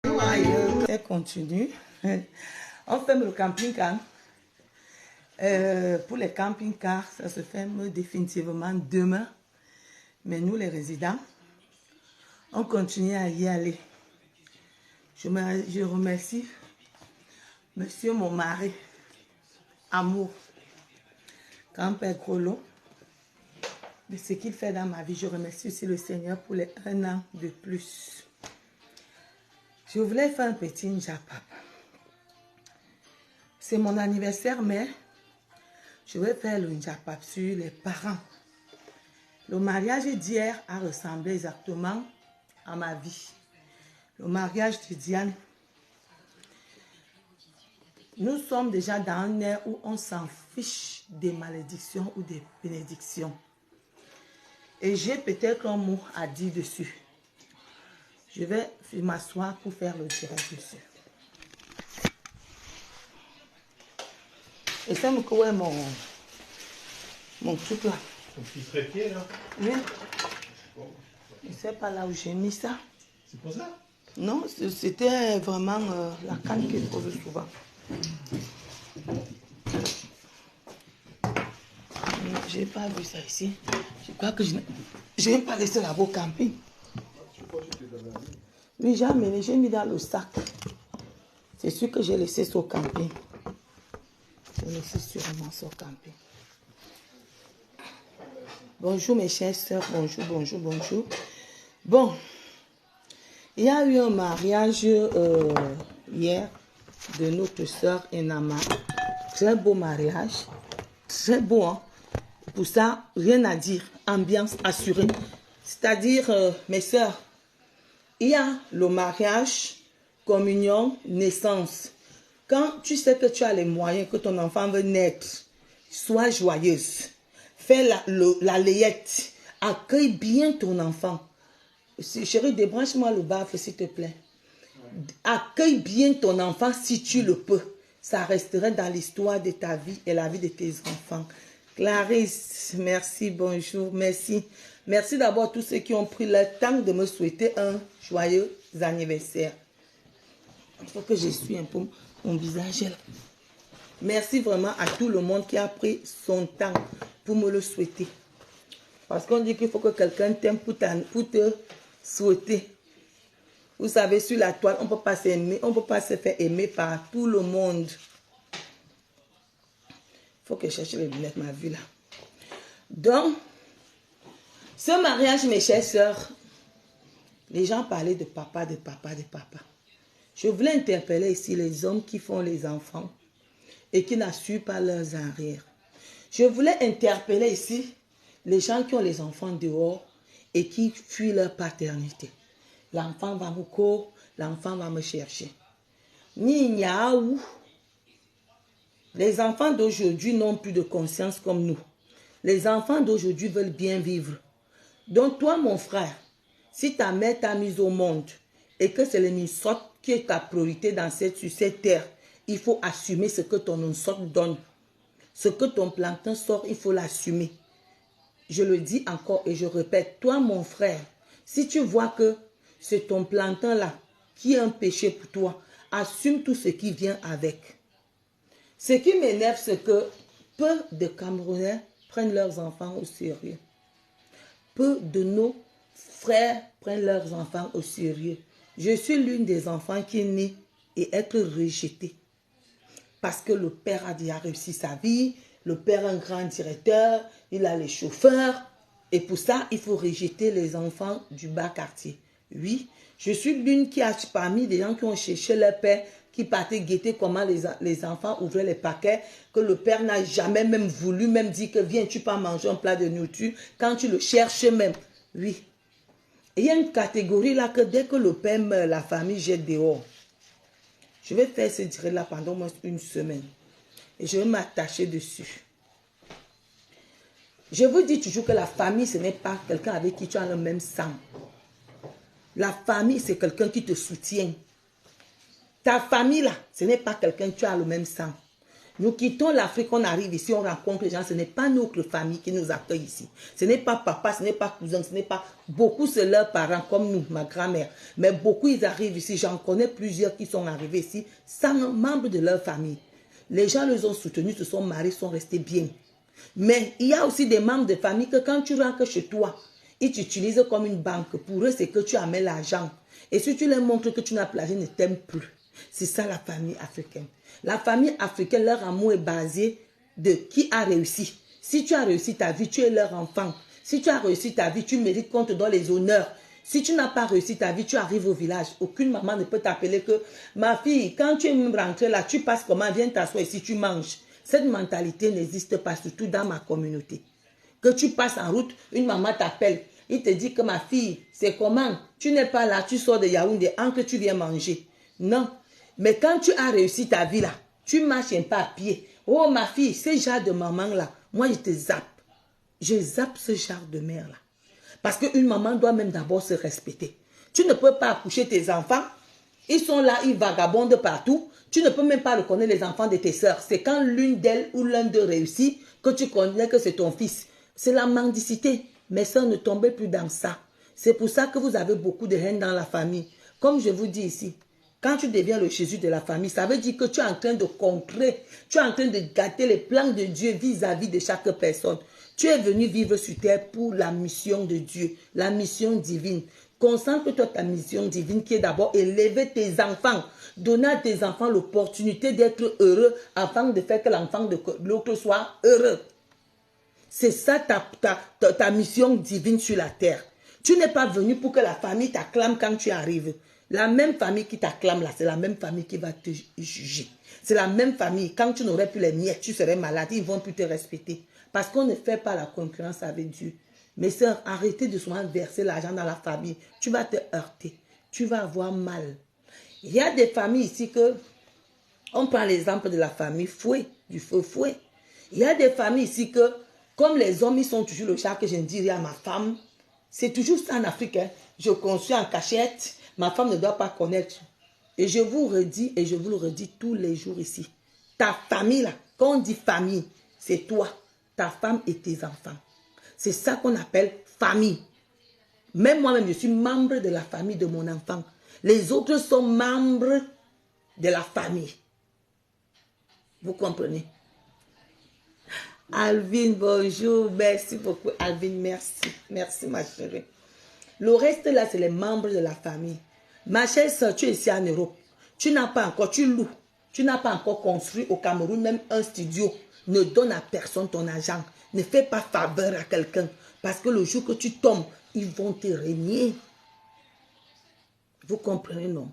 On continue. On ferme le camping-car. Pour les camping-cars, ça se ferme définitivement demain. Mais nous, les résidents, on continue à y aller. Je remercie monsieur mon mari, Amour, grand-père Grolot, de ce qu'il fait dans ma vie. Je remercie aussi le Seigneur pour les 1 an de plus. Je voulais faire un petit njapap. C'est mon anniversaire, mais je vais faire le njapap sur les parents. Le mariage d'hier a ressemblé exactement à ma vie. Le mariage de Diane. Nous sommes déjà dans un air où on s'en fiche des malédictions ou des bénédictions. Et j'ai peut-être un mot à dire dessus. Je vais m'asseoir pour faire le direct dessus. Et ça me couvre mon truc là. Ton petit trépied là? Oui. Je ne sais pas là où j'ai mis ça. C'est pour ça? Non, c'était vraiment la canne qu'il pose souvent. Je n'ai pas vu ça ici. Je crois que je n'ai pas laissé là-bas au camping. Oui, j'ai amené, j'ai mis dans le sac. C'est sûr que j'ai laissé ça au camping. J'ai laissé sûrement ça au camping. Bonjour mes chères sœurs, bonjour, bonjour, bonjour. Bon, il y a eu un mariage hier de notre sœur Enama. Très beau mariage, très beau, hein. Pour ça, rien à dire, ambiance assurée. C'est-à-dire, mes sœurs, il y a le mariage, communion, naissance. Quand tu sais que tu as les moyens, que ton enfant veut naître, sois joyeuse. Fais la layette. Accueille bien ton enfant. Chérie, débranche-moi le baffle, s'il te plaît. Accueille bien ton enfant si tu le peux. Ça resterait dans l'histoire de ta vie et la vie de tes enfants. Clarisse, merci, bonjour, merci. Merci d'abord à tous ceux qui ont pris le temps de me souhaiter un joyeux anniversaire. Il faut que j'essuie un peu mon visage là. Merci vraiment à tout le monde qui a pris son temps pour me le souhaiter. Parce qu'on dit qu'il faut que quelqu'un t'aime pour te souhaiter. Vous savez, sur la toile, on ne peut pas s'aimer, on ne peut pas se faire aimer par tout le monde. Il faut que je cherche les lunettes, ma vue là. Donc, ce mariage, mes chères sœurs, les gens parlaient de papa, de papa, de papa. Je voulais interpeller ici les hommes qui font les enfants et qui n'assurent pas leurs arrières. Je voulais interpeller ici les gens qui ont les enfants dehors et qui fuient leur paternité. L'enfant va me courir, l'enfant va me chercher. Niaou. Les enfants d'aujourd'hui n'ont plus de conscience comme nous. Les enfants d'aujourd'hui veulent bien vivre. Donc toi, mon frère, si ta mère t'a mis au monde et que c'est le Minsot qui est ta priorité sur cette terre, il faut assumer ce que ton Minsot donne. Ce que ton plantain sort, il faut l'assumer. Je le dis encore et je répète, toi, mon frère, si tu vois que c'est ton plantain-là qui est un péché pour toi, assume tout ce qui vient avec. Ce qui m'énerve, c'est que peu de Camerounais prennent leurs enfants au sérieux. Peu de nos frères prennent leurs enfants au sérieux. Je suis l'une des enfants qui est née et être rejetée. Parce que le père a déjà réussi sa vie, le père est un grand directeur, il a les chauffeurs. Et pour ça, il faut rejeter les enfants du bas quartier. Oui, je suis l'une qui a parmi des gens qui ont cherché leur père, qui partaient guetter comment les enfants ouvraient les paquets, que le père n'a jamais même voulu, même dit que viens, tu peux manger un plat de nourriture, quand tu le cherches même. Oui. Et il y a une catégorie là que dès que le père meurt, la famille jette dehors. Je vais faire ce direct-là pendant au moins une semaine. Et je vais m'attacher dessus. Je vous dis toujours que la famille, ce n'est pas quelqu'un avec qui tu as le même sang. La famille, c'est quelqu'un qui te soutient. Ta famille, là, ce n'est pas quelqu'un que tu as le même sang. Nous quittons l'Afrique, on arrive ici, on rencontre les gens. Ce n'est pas notre famille qui nous accueille ici. Ce n'est pas papa, ce n'est pas cousin, ce n'est pas... Beaucoup, c'est leurs parents, comme nous, ma grand-mère. Mais beaucoup, ils arrivent ici. J'en connais plusieurs qui sont arrivés ici sans membre de leur famille. Les gens les ont soutenus, se sont mariés, sont restés bien. Mais il y a aussi des membres de famille que quand tu rentres chez toi, ils t'utilisent comme une banque. Pour eux, c'est que tu amènes l'argent. Et si tu leur montres que tu n'as plus l'argent, ils ne t'aiment plus. C'est ça la famille africaine. La famille africaine, leur amour est basé de qui a réussi. Si tu as réussi ta vie, tu es leur enfant. Si tu as réussi ta vie, tu mérites qu'on te donne les honneurs. Si tu n'as pas réussi ta vie, tu arrives au village. Aucune maman ne peut t'appeler que ma fille, quand tu es rentrée là, tu passes comment? Viens t'asseoir ici, tu manges. Cette mentalité n'existe pas, surtout dans ma communauté. Que tu passes en route, une maman t'appelle. Il te dit que ma fille, c'est comment? Tu n'es pas là, tu sors de Yaoundé, que tu viens manger. Non. Mais quand tu as réussi ta vie là, tu marches un pas à pied. Oh ma fille, ce genre de maman là, moi je te zappe. Je zappe ce genre de mère là. Parce qu'une maman doit même d'abord se respecter. Tu ne peux pas accoucher tes enfants. Ils sont là, ils vagabondent partout. Tu ne peux même pas reconnaître les enfants de tes sœurs. C'est quand l'une d'elles ou l'un d'eux réussit que tu connais que c'est ton fils. C'est la mendicité. Mes sœurs, ne tombez plus dans ça. C'est pour ça que vous avez beaucoup de haine dans la famille. Comme je vous dis ici, quand tu deviens le Jésus de la famille, ça veut dire que tu es en train de contrer, tu es en train de gâter les plans de Dieu vis-à-vis de chaque personne. Tu es venu vivre sur terre pour la mission de Dieu, la mission divine. Concentre-toi ta mission divine qui est d'abord élever tes enfants, donner à tes enfants l'opportunité d'être heureux afin de faire que l'enfant de l'autre soit heureux. C'est ça ta mission divine sur la terre. Tu n'es pas venu pour que la famille t'acclame quand tu arrives. La même famille qui t'acclame là, c'est la même famille qui va te juger. C'est la même famille. Quand tu n'aurais plus les miettes, tu serais malade, ils ne vont plus te respecter. Parce qu'on ne fait pas la concurrence avec Dieu. Mes sœurs, arrêtez de souvent verser l'argent dans la famille. Tu vas te heurter. Tu vas avoir mal. Il y a des familles ici que, on prend l'exemple de la famille Fouet, du feu Fouet. Il y a des familles ici que, comme les hommes, ils sont toujours le chat que je ne dirais à ma femme. C'est toujours ça en Afrique. Hein. Je construis en cachette. Ma femme ne doit pas connaître. Et je vous redis, et je vous le redis tous les jours ici. Ta famille là, quand on dit famille, c'est toi, ta femme et tes enfants. C'est ça qu'on appelle famille. Même moi-même, je suis membre de la famille de mon enfant. Les autres sont membres de la famille. Vous comprenez? Alvin, bonjour. Merci beaucoup. Alvin, merci. Merci, ma chérie. Le reste, là, c'est les membres de la famille. Ma chère soeur, tu es ici en Europe. Tu n'as pas encore, tu loues. Tu n'as pas encore construit au Cameroun même un studio. Ne donne à personne ton argent. Ne fais pas faveur à quelqu'un. Parce que le jour que tu tombes, ils vont te régner. Vous comprenez, non?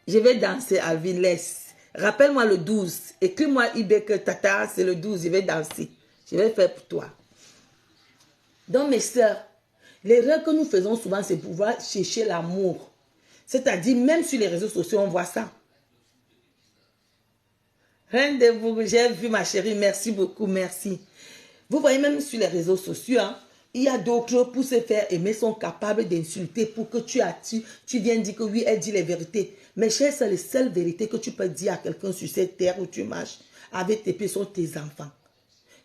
Je vais danser, Alvin, laisse. Rappelle-moi le 12. Écris-moi Ibek Tata, c'est le 12. Je vais danser. Je vais faire pour toi. Donc, mes soeurs, l'erreur que nous faisons souvent, c'est pouvoir chercher l'amour. C'est-à-dire, même sur les réseaux sociaux, on voit ça. Rendez-vous, j'ai vu ma chérie, merci beaucoup, merci. Vous voyez, même sur les réseaux sociaux, hein, il y a d'autres pour se faire aimer, sont capables d'insulter pour que tu viennes dire que oui, elle dit les vérités. Mais chère, c'est les seules vérités que tu peux dire à quelqu'un sur cette terre où tu marches avec tes pieds sont tes enfants.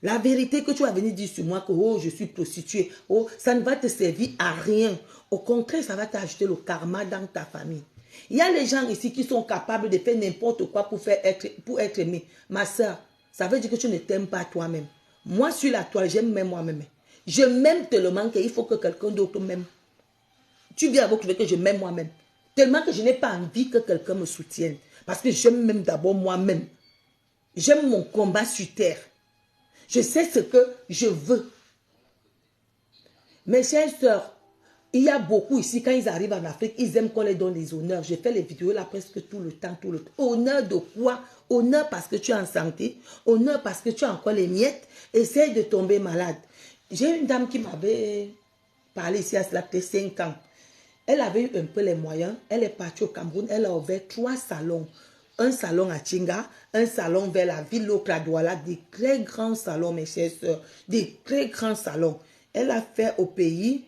La vérité que tu vas venir dire sur moi que oh, je suis prostituée, oh, ça ne va te servir à rien. Au contraire, ça va t'ajouter le karma dans ta famille. Il y a les gens ici qui sont capables de faire n'importe quoi pour être aimé. Ma soeur, ça veut dire que tu ne t'aimes pas toi-même. Moi, sur la toile, j'aime même moi-même. Je m'aime tellement qu'il faut que quelqu'un d'autre m'aime. Tu viens avec que je m'aime moi-même. Tellement que je n'ai pas envie que quelqu'un me soutienne. Parce que j'aime même d'abord moi-même. J'aime mon combat sur terre. Je sais ce que je veux. Mes chères sœurs, il y a beaucoup ici, quand ils arrivent en Afrique, ils aiment qu'on les donne les honneurs. Je fais les vidéos là presque tout le temps, Honneur de quoi? Honneur parce que tu es en santé. Honneur parce que tu as encore les miettes. Essaye de tomber malade. J'ai une dame qui m'avait parlé ici à cela peut-être 5 ans. Elle avait eu un peu les moyens. Elle est partie au Cameroun. Elle a ouvert 3 salons. Un salon à Tchinga, un salon vers la ville, l'autre à Douala. Des très grands salons, mes chères sœurs. Des très grands salons. Elle a fait au pays,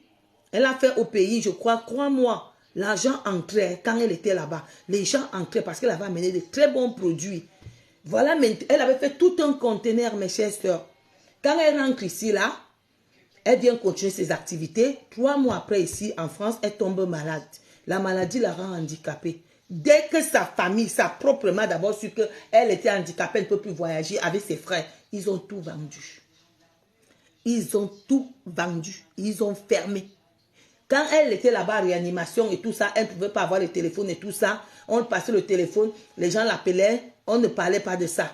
je crois, crois-moi, l'argent entrait quand elle était là-bas. Les gens entraient parce qu'elle avait amené de très bons produits. Voilà, elle avait fait tout un conteneur, mes chères sœurs. Quand elle rentre ici, là, elle vient continuer ses activités. 3 mois après, ici, en France, elle tombe malade. La maladie la rend handicapée. Dès que sa famille, sa propre mère d'abord su qu'elle était handicapée, elle ne peut plus voyager avec ses frères, ils ont tout vendu. Ils ont tout vendu. Ils ont fermé. Quand elle était là-bas, réanimation et tout ça, elle ne pouvait pas avoir le téléphone et tout ça. On passait le téléphone, les gens l'appelaient, on ne parlait pas de ça.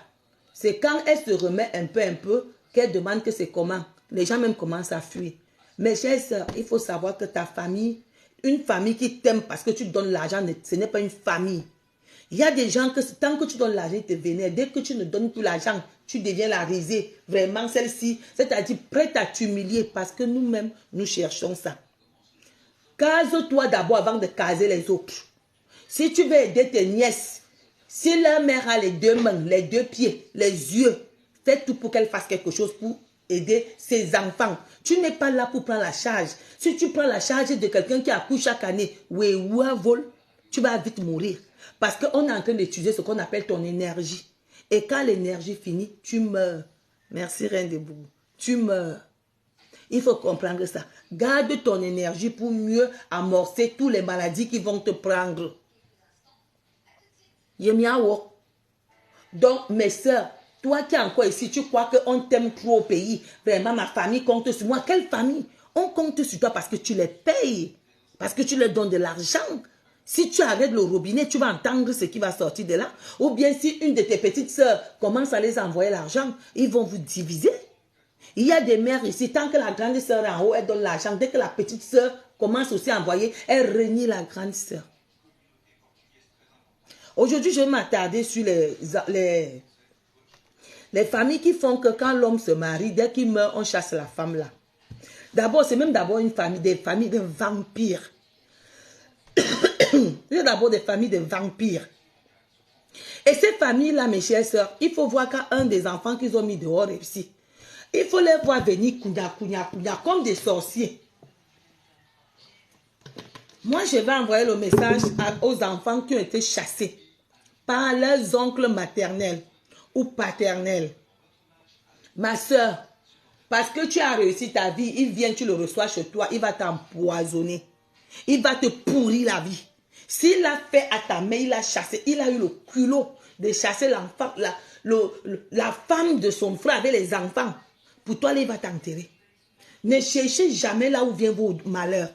C'est quand elle se remet un peu, qu'elle demande que c'est comment. Les gens même commencent à fuir. Mais chère sœur, il faut savoir que ta famille, une famille qui t'aime parce que tu donnes l'argent, ce n'est pas une famille. Il y a des gens que tant que tu donnes l'argent, ils te vénèrent. Dès que tu ne donnes plus l'argent, tu deviens la risée. Vraiment, celle-ci, c'est-à-dire prête à t'humilier parce que nous-mêmes, nous cherchons ça. Case-toi d'abord avant de caser les autres. Si tu veux aider tes nièces, si leur mère a les 2 mains, les 2 pieds, les yeux, fais tout pour qu'elle fasse quelque chose pour aider ses enfants. Tu n'es pas là pour prendre la charge. Si tu prends la charge de quelqu'un qui accouche chaque année, ou un vol, tu vas vite mourir. Parce qu'on est en train d'étudier ce qu'on appelle ton énergie. Et quand l'énergie finit, tu meurs. Merci, Reine de Boubou. Tu meurs. Il faut comprendre ça. Garde ton énergie pour mieux amorcer toutes les maladies qui vont te prendre. Yemiawo. Donc, mes soeurs, toi qui es encore ici, tu crois qu'on t'aime trop au pays. Vraiment, ma famille compte sur moi. Quelle famille? On compte sur toi parce que tu les payes. Parce que tu leur donnes de l'argent. Si tu arrêtes le robinet, tu vas entendre ce qui va sortir de là. Ou bien si une de tes petites soeurs commence à les envoyer l'argent, ils vont vous diviser. Il y a des mères ici, tant que la grande sœur est en haut, elle donne l'argent. Dès que la petite sœur commence aussi à envoyer, elle renie la grande sœur. Aujourd'hui, je vais m'attarder sur les familles qui font que quand l'homme se marie, dès qu'il meurt, on chasse la femme là. D'abord, c'est même d'abord des familles de vampires. C'est d'abord des familles de vampires. Et ces familles-là, mes chères sœurs, il faut voir qu'un des enfants qu'ils ont mis dehors réussi. Il faut les voir venir comme des sorciers. Moi, je vais envoyer le message aux enfants qui ont été chassés par leurs oncles maternels ou paternels. Ma soeur, parce que tu as réussi ta vie, il vient, tu le reçois chez toi, il va t'empoisonner. Il va te pourrir la vie. S'il l'a fait à ta mère, il l'a chassé, il a eu le culot de chasser l'enfant, la femme de son frère avec les enfants. Pour toi, il va t'enterrer. Ne cherchez jamais là où vient vos malheurs.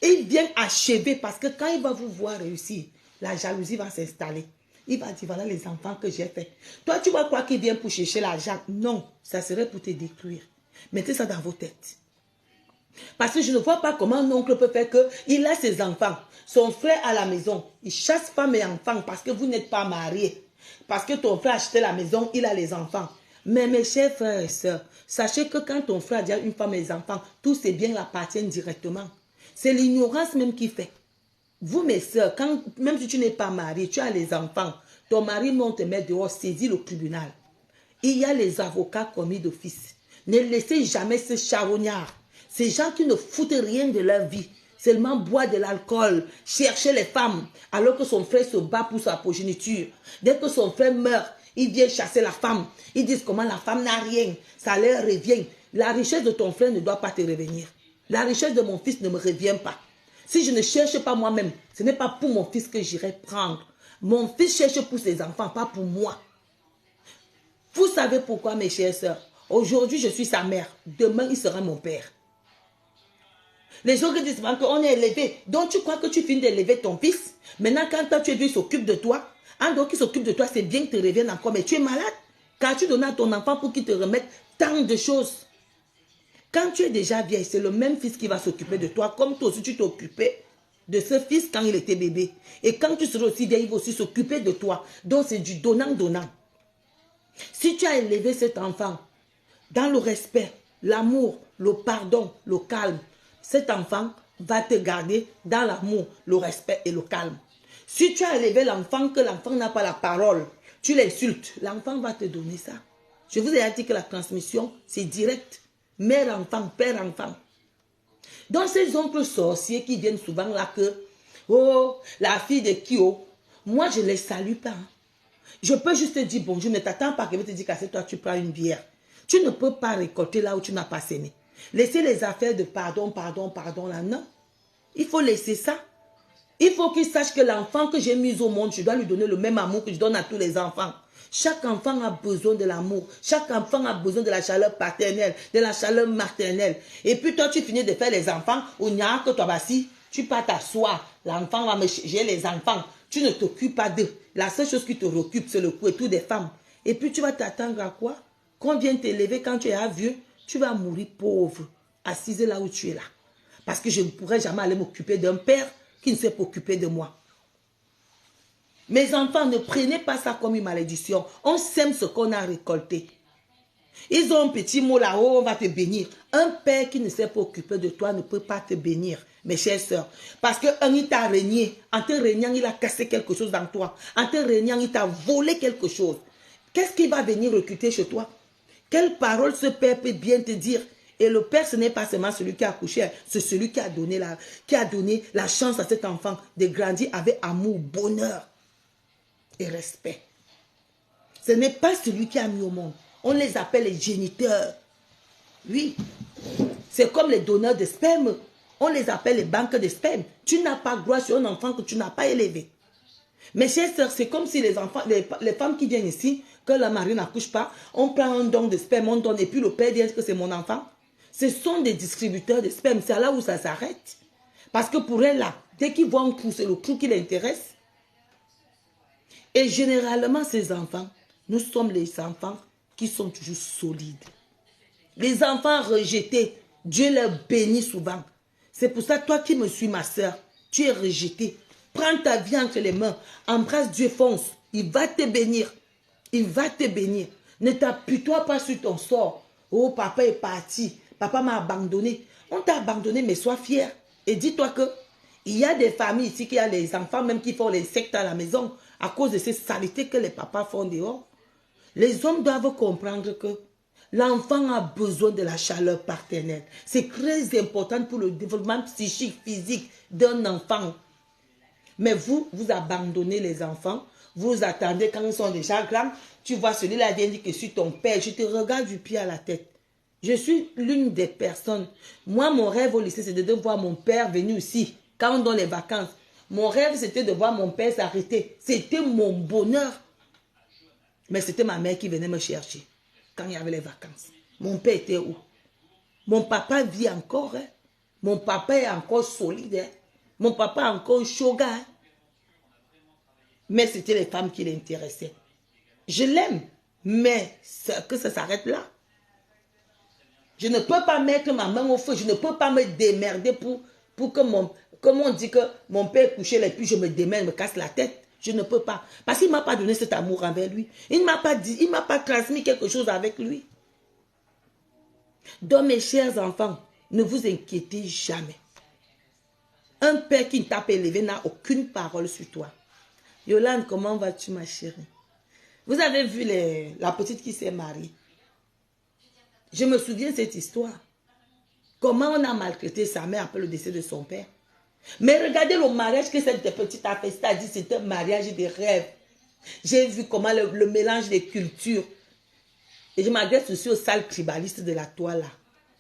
Il vient achever parce que quand il va vous voir réussir, la jalousie va s'installer. Il va dire, voilà les enfants que j'ai fait. Toi, tu vas croire qu'il vient pour chercher l'argent. Non, ça serait pour te détruire. Mettez ça dans vos têtes. Parce que je ne vois pas comment un oncle peut faire qu'il a ses enfants. Son frère à la maison, il chasse femme et enfants parce que vous n'êtes pas mariés. Parce que ton frère a acheté la maison, il a les enfants. Mais mes chers frères et sœurs, sachez que quand ton frère a déjà une femme et des enfants, tous ces biens l'appartiennent directement. C'est l'ignorance même qui fait. Vous, mes sœurs, même si tu n'es pas marié, tu as les enfants, ton mari monte te mettre dehors, saisis le tribunal. Il y a les avocats commis d'office. Ne laissez jamais ces charognards, ces gens qui ne foutent rien de leur vie, seulement boire de l'alcool, chercher les femmes, alors que son frère se bat pour sa progéniture. Dès que son frère meurt, il vient chasser la femme. Ils disent comment la femme n'a rien, ça leur revient. La richesse de ton frère ne doit pas te revenir. La richesse de mon fils ne me revient pas. Si je ne cherche pas moi-même, ce n'est pas pour mon fils que j'irai prendre. Mon fils cherche pour ses enfants, pas pour moi. Vous savez pourquoi, mes chères sœurs? Aujourd'hui, je suis sa mère. Demain, il sera mon père. Les gens qui disent qu'on est élevé. Donc, tu crois que tu finis d'élever ton fils? Maintenant, quand toi, tu es vieux, il s'occupe de toi. En dehors qu'il s'occupe de toi, c'est bien que tu reviennes encore. Mais tu es malade. Car tu donnes à ton enfant pour qu'il te remette tant de choses. Quand tu es déjà vieille, c'est le même fils qui va s'occuper de toi. Comme toi aussi, tu t'occupais de ce fils quand il était bébé. Et quand tu seras aussi vieille, il va aussi s'occuper de toi. Donc, c'est du donnant-donnant. Si tu as élevé cet enfant dans le respect, l'amour, le pardon, le calme, cet enfant va te garder dans l'amour, le respect et le calme. Si tu as élevé l'enfant, que l'enfant n'a pas la parole, tu l'insultes, l'enfant va te donner ça. Je vous ai dit que la transmission, c'est direct. Mère-enfant, père-enfant. Donc ces oncles sorciers qui viennent souvent là que, oh, la fille de Kyo, moi je ne les salue pas. Je peux juste te dire bonjour, ne t'attends pas que je vais te dire qu'assieds-toi, tu prends une bière. Tu ne peux pas récolter là où tu n'as pas semé. Laissez les affaires de pardon, là, non. Il faut laisser ça. Il faut qu'il sache que l'enfant que j'ai mis au monde, je dois lui donner le même amour que je donne à tous les enfants. Chaque enfant a besoin de l'amour. Chaque enfant a besoin de la chaleur paternelle, de la chaleur maternelle. Et puis toi, tu finis de faire les enfants, ou n'y a que toi, si tu pars t'asseoir, l'enfant va me chercher les enfants. Tu ne t'occupes pas d'eux. La seule chose qui te occupe, c'est le couple des femmes. Et puis tu vas t'attendre à quoi? Qu'on vienne t'élever quand tu es vieux, tu vas mourir pauvre, assise là où tu es là. Parce que je ne pourrai jamais aller m'occuper d'un père qui ne s'est pas occupé de moi. Mes enfants, ne prenez pas ça comme une malédiction. On sème ce qu'on a récolté. Ils ont un petit mot là-haut, on va te bénir. Un père qui ne s'est pas occupé de toi ne peut pas te bénir, mes chères sœurs. Parce qu'un, il t'a régné. En te régnant, il a cassé quelque chose dans toi. En te régnant, il t'a volé quelque chose. Qu'est-ce qui va venir recruter chez toi? Quelle parole ce père peut bien te dire? Et le père, ce n'est pas seulement celui qui a accouché, c'est celui qui a donné la chance à cet enfant de grandir avec amour, bonheur et respect. Ce n'est pas celui qui a mis au monde. On les appelle les géniteurs. Oui. C'est comme les donneurs de sperme. On les appelle les banques de sperme. Tu n'as pas droit sur un enfant que tu n'as pas élevé. Mes chers sœurs, c'est comme si les enfants, les femmes qui viennent ici, que la mari n'accouche pas, on prend un don de sperme, on donne, et puis le père dit que c'est mon enfant. Ce sont des distributeurs de sperme. C'est là où ça s'arrête. Parce que pour elle, là, dès qu'ils voient un trou, c'est le trou qui l'intéresse. Et généralement, ces enfants, nous sommes les enfants qui sont toujours solides. Les enfants rejetés, Dieu les bénit souvent. C'est pour ça, toi qui me suis, ma soeur, tu es rejeté. Prends ta vie entre les mains, embrasse Dieu, fonce. Il va te bénir. Il va te bénir. Ne t'appuie-toi pas sur ton sort. Oh, papa est parti. Papa m'a abandonné. On t'a abandonné, mais sois fier. Et dis-toi que il y a des familles ici qui ont les enfants même qui font les sectes à la maison à cause de ces saletés que les papas font dehors. Les hommes doivent comprendre que l'enfant a besoin de la chaleur paternelle. C'est très important pour le développement psychique, physique d'un enfant. Mais vous abandonnez les enfants. Vous attendez quand ils sont déjà grands. Tu vois celui-là vient dire que je suis ton père. Je te regarde du pied à la tête. Je suis l'une des personnes. Moi, mon rêve au lycée, c'était de voir mon père venir ici. Quand on donne les vacances. Mon rêve, c'était de voir mon père s'arrêter. C'était mon bonheur. Mais c'était ma mère qui venait me chercher quand il y avait les vacances. Mon père était où? Mon papa vit encore. Hein? Mon papa est encore solide. Hein? Mon papa est encore shoga. Hein? Mais c'était les femmes qui l'intéressaient. Je l'aime, mais que ça s'arrête là. Je ne peux pas mettre ma main au feu. Je ne peux pas me démerder pour que comme on dit que mon père couchait et puis je me démerde, me casse la tête. Je ne peux pas. Parce qu'il ne m'a pas donné cet amour envers lui. Il ne m'a pas dit, il ne m'a pas transmis quelque chose avec lui. Donc mes chers enfants, ne vous inquiétez jamais. Un père qui ne t'a pas élevé n'a aucune parole sur toi. Yolande, comment vas-tu ma chérie? Vous avez vu la petite qui s'est mariée. Je me souviens de cette histoire. Comment on a maltraité sa mère après le décès de son père. Mais regardez le mariage que cette petite a fait. C'est-à-dire c'était un mariage de rêve. J'ai vu comment le mélange des cultures. Et je m'adresse aussi aux salles tribalistes de la toile.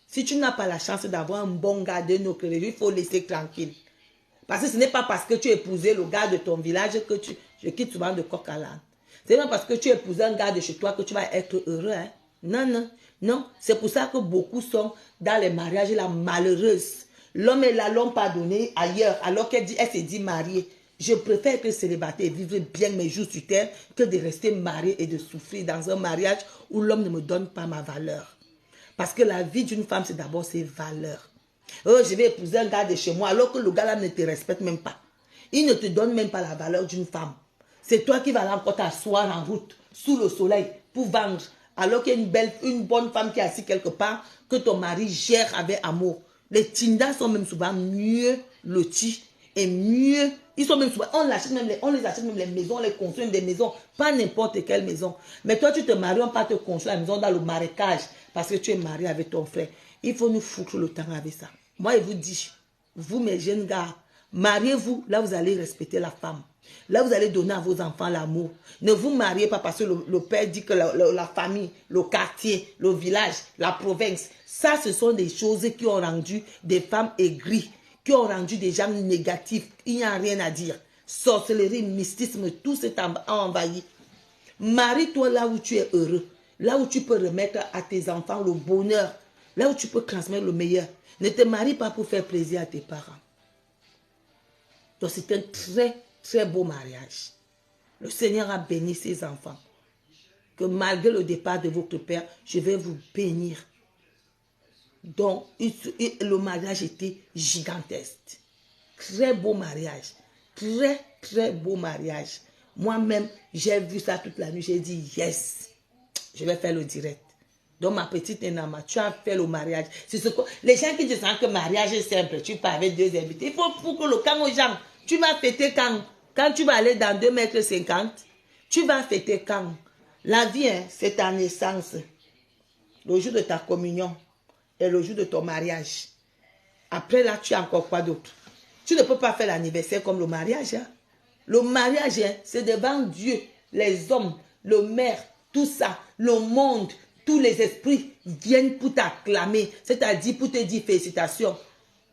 Si tu n'as pas la chance d'avoir un bon gars de notre religion, il faut laisser tranquille. Parce que ce n'est pas parce que tu épousais le gars de ton village que je quitte souvent de coq à l'âne. Ce n'est pas parce que tu épouses un gars de chez toi que tu vas être heureux. Hein? Non, non, non. C'est pour ça que beaucoup sont dans les mariages la malheureuse. L'homme et la l'ont pardonné ailleurs, alors qu'elle s'est dit mariée. Je préfère être célibataire et vivre bien mes jours sur terre que de rester mariée et de souffrir dans un mariage où l'homme ne me donne pas ma valeur. Parce que la vie d'une femme, c'est d'abord ses valeurs. Oh, je vais épouser un gars de chez moi alors que le gars là ne te respecte même pas. Il ne te donne même pas la valeur d'une femme. C'est toi qui vas là encore t'asseoir en route, sous le soleil, pour vendre. Alors qu'il y a une bonne femme qui est assise quelque part, que ton mari gère avec amour. Les tindas sont même souvent mieux lotis et mieux. Ils sont même souvent, on les achète même les maisons, on les construit même des maisons, pas n'importe quelle maison. Mais toi, tu te maries, on va te construire la maison dans le marécage parce que tu es marié avec ton frère. Il faut nous foutre le temps avec ça. Moi, je vous dis, vous mes jeunes gars, Mariez-vous, là vous allez respecter la femme. Là vous allez donner à vos enfants l'amour. Ne vous mariez pas parce que le père dit que la famille, le quartier, le village, la province, ça ce sont des choses qui ont rendu des femmes aigries, qui ont rendu des gens négatifs. Il n'y a rien à dire. Sorcellerie, mystisme, tout s'est envahi. Marie-toi là où tu es heureux, là où tu peux remettre à tes enfants le bonheur, là où tu peux transmettre le meilleur. Ne te marie pas pour faire plaisir à tes parents. Donc c'est un très, très beau mariage. Le Seigneur a béni ses enfants. Que malgré le départ de votre père, je vais vous bénir. Donc le mariage était gigantesque. Très beau mariage. Très, très beau mariage. Moi-même, j'ai vu ça toute la nuit. J'ai dit, yes, je vais faire le direct. Donc, ma petite Enama, tu as fait le mariage. Les gens qui disent que le mariage est simple, tu pars avec 2 invités. Il faut pour que le camp aux gens, tu vas fêter quand tu vas aller dans 2,50 m, tu vas fêter quand? La vie, hein, c'est ta naissance, le jour de ta communion et le jour de ton mariage. Après, là, tu as encore quoi d'autre? Tu ne peux pas faire l'anniversaire comme le mariage. Hein? Le mariage, hein, c'est devant Dieu, les hommes, le maire, tout ça, le monde, tous les esprits viennent pour t'acclamer, c'est-à-dire pour te dire félicitations.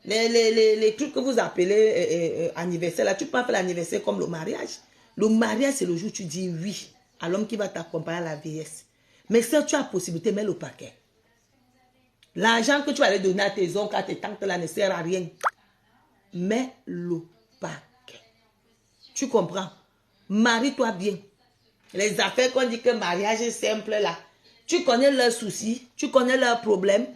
Les trucs que vous appelez anniversaire, là, tu peux pas faire l'anniversaire comme le mariage. Le mariage, c'est le jour où tu dis oui à l'homme qui va t'accompagner à la vieillesse. Mais si tu as la possibilité, mets le paquet. L'argent que tu vas aller donner à tes oncles, à tes tantes, là, ne sert à rien. Mets le paquet. Tu comprends? Marie-toi bien. Les affaires qu'on dit que le mariage est simple là. Tu connais leurs soucis, tu connais leurs problèmes.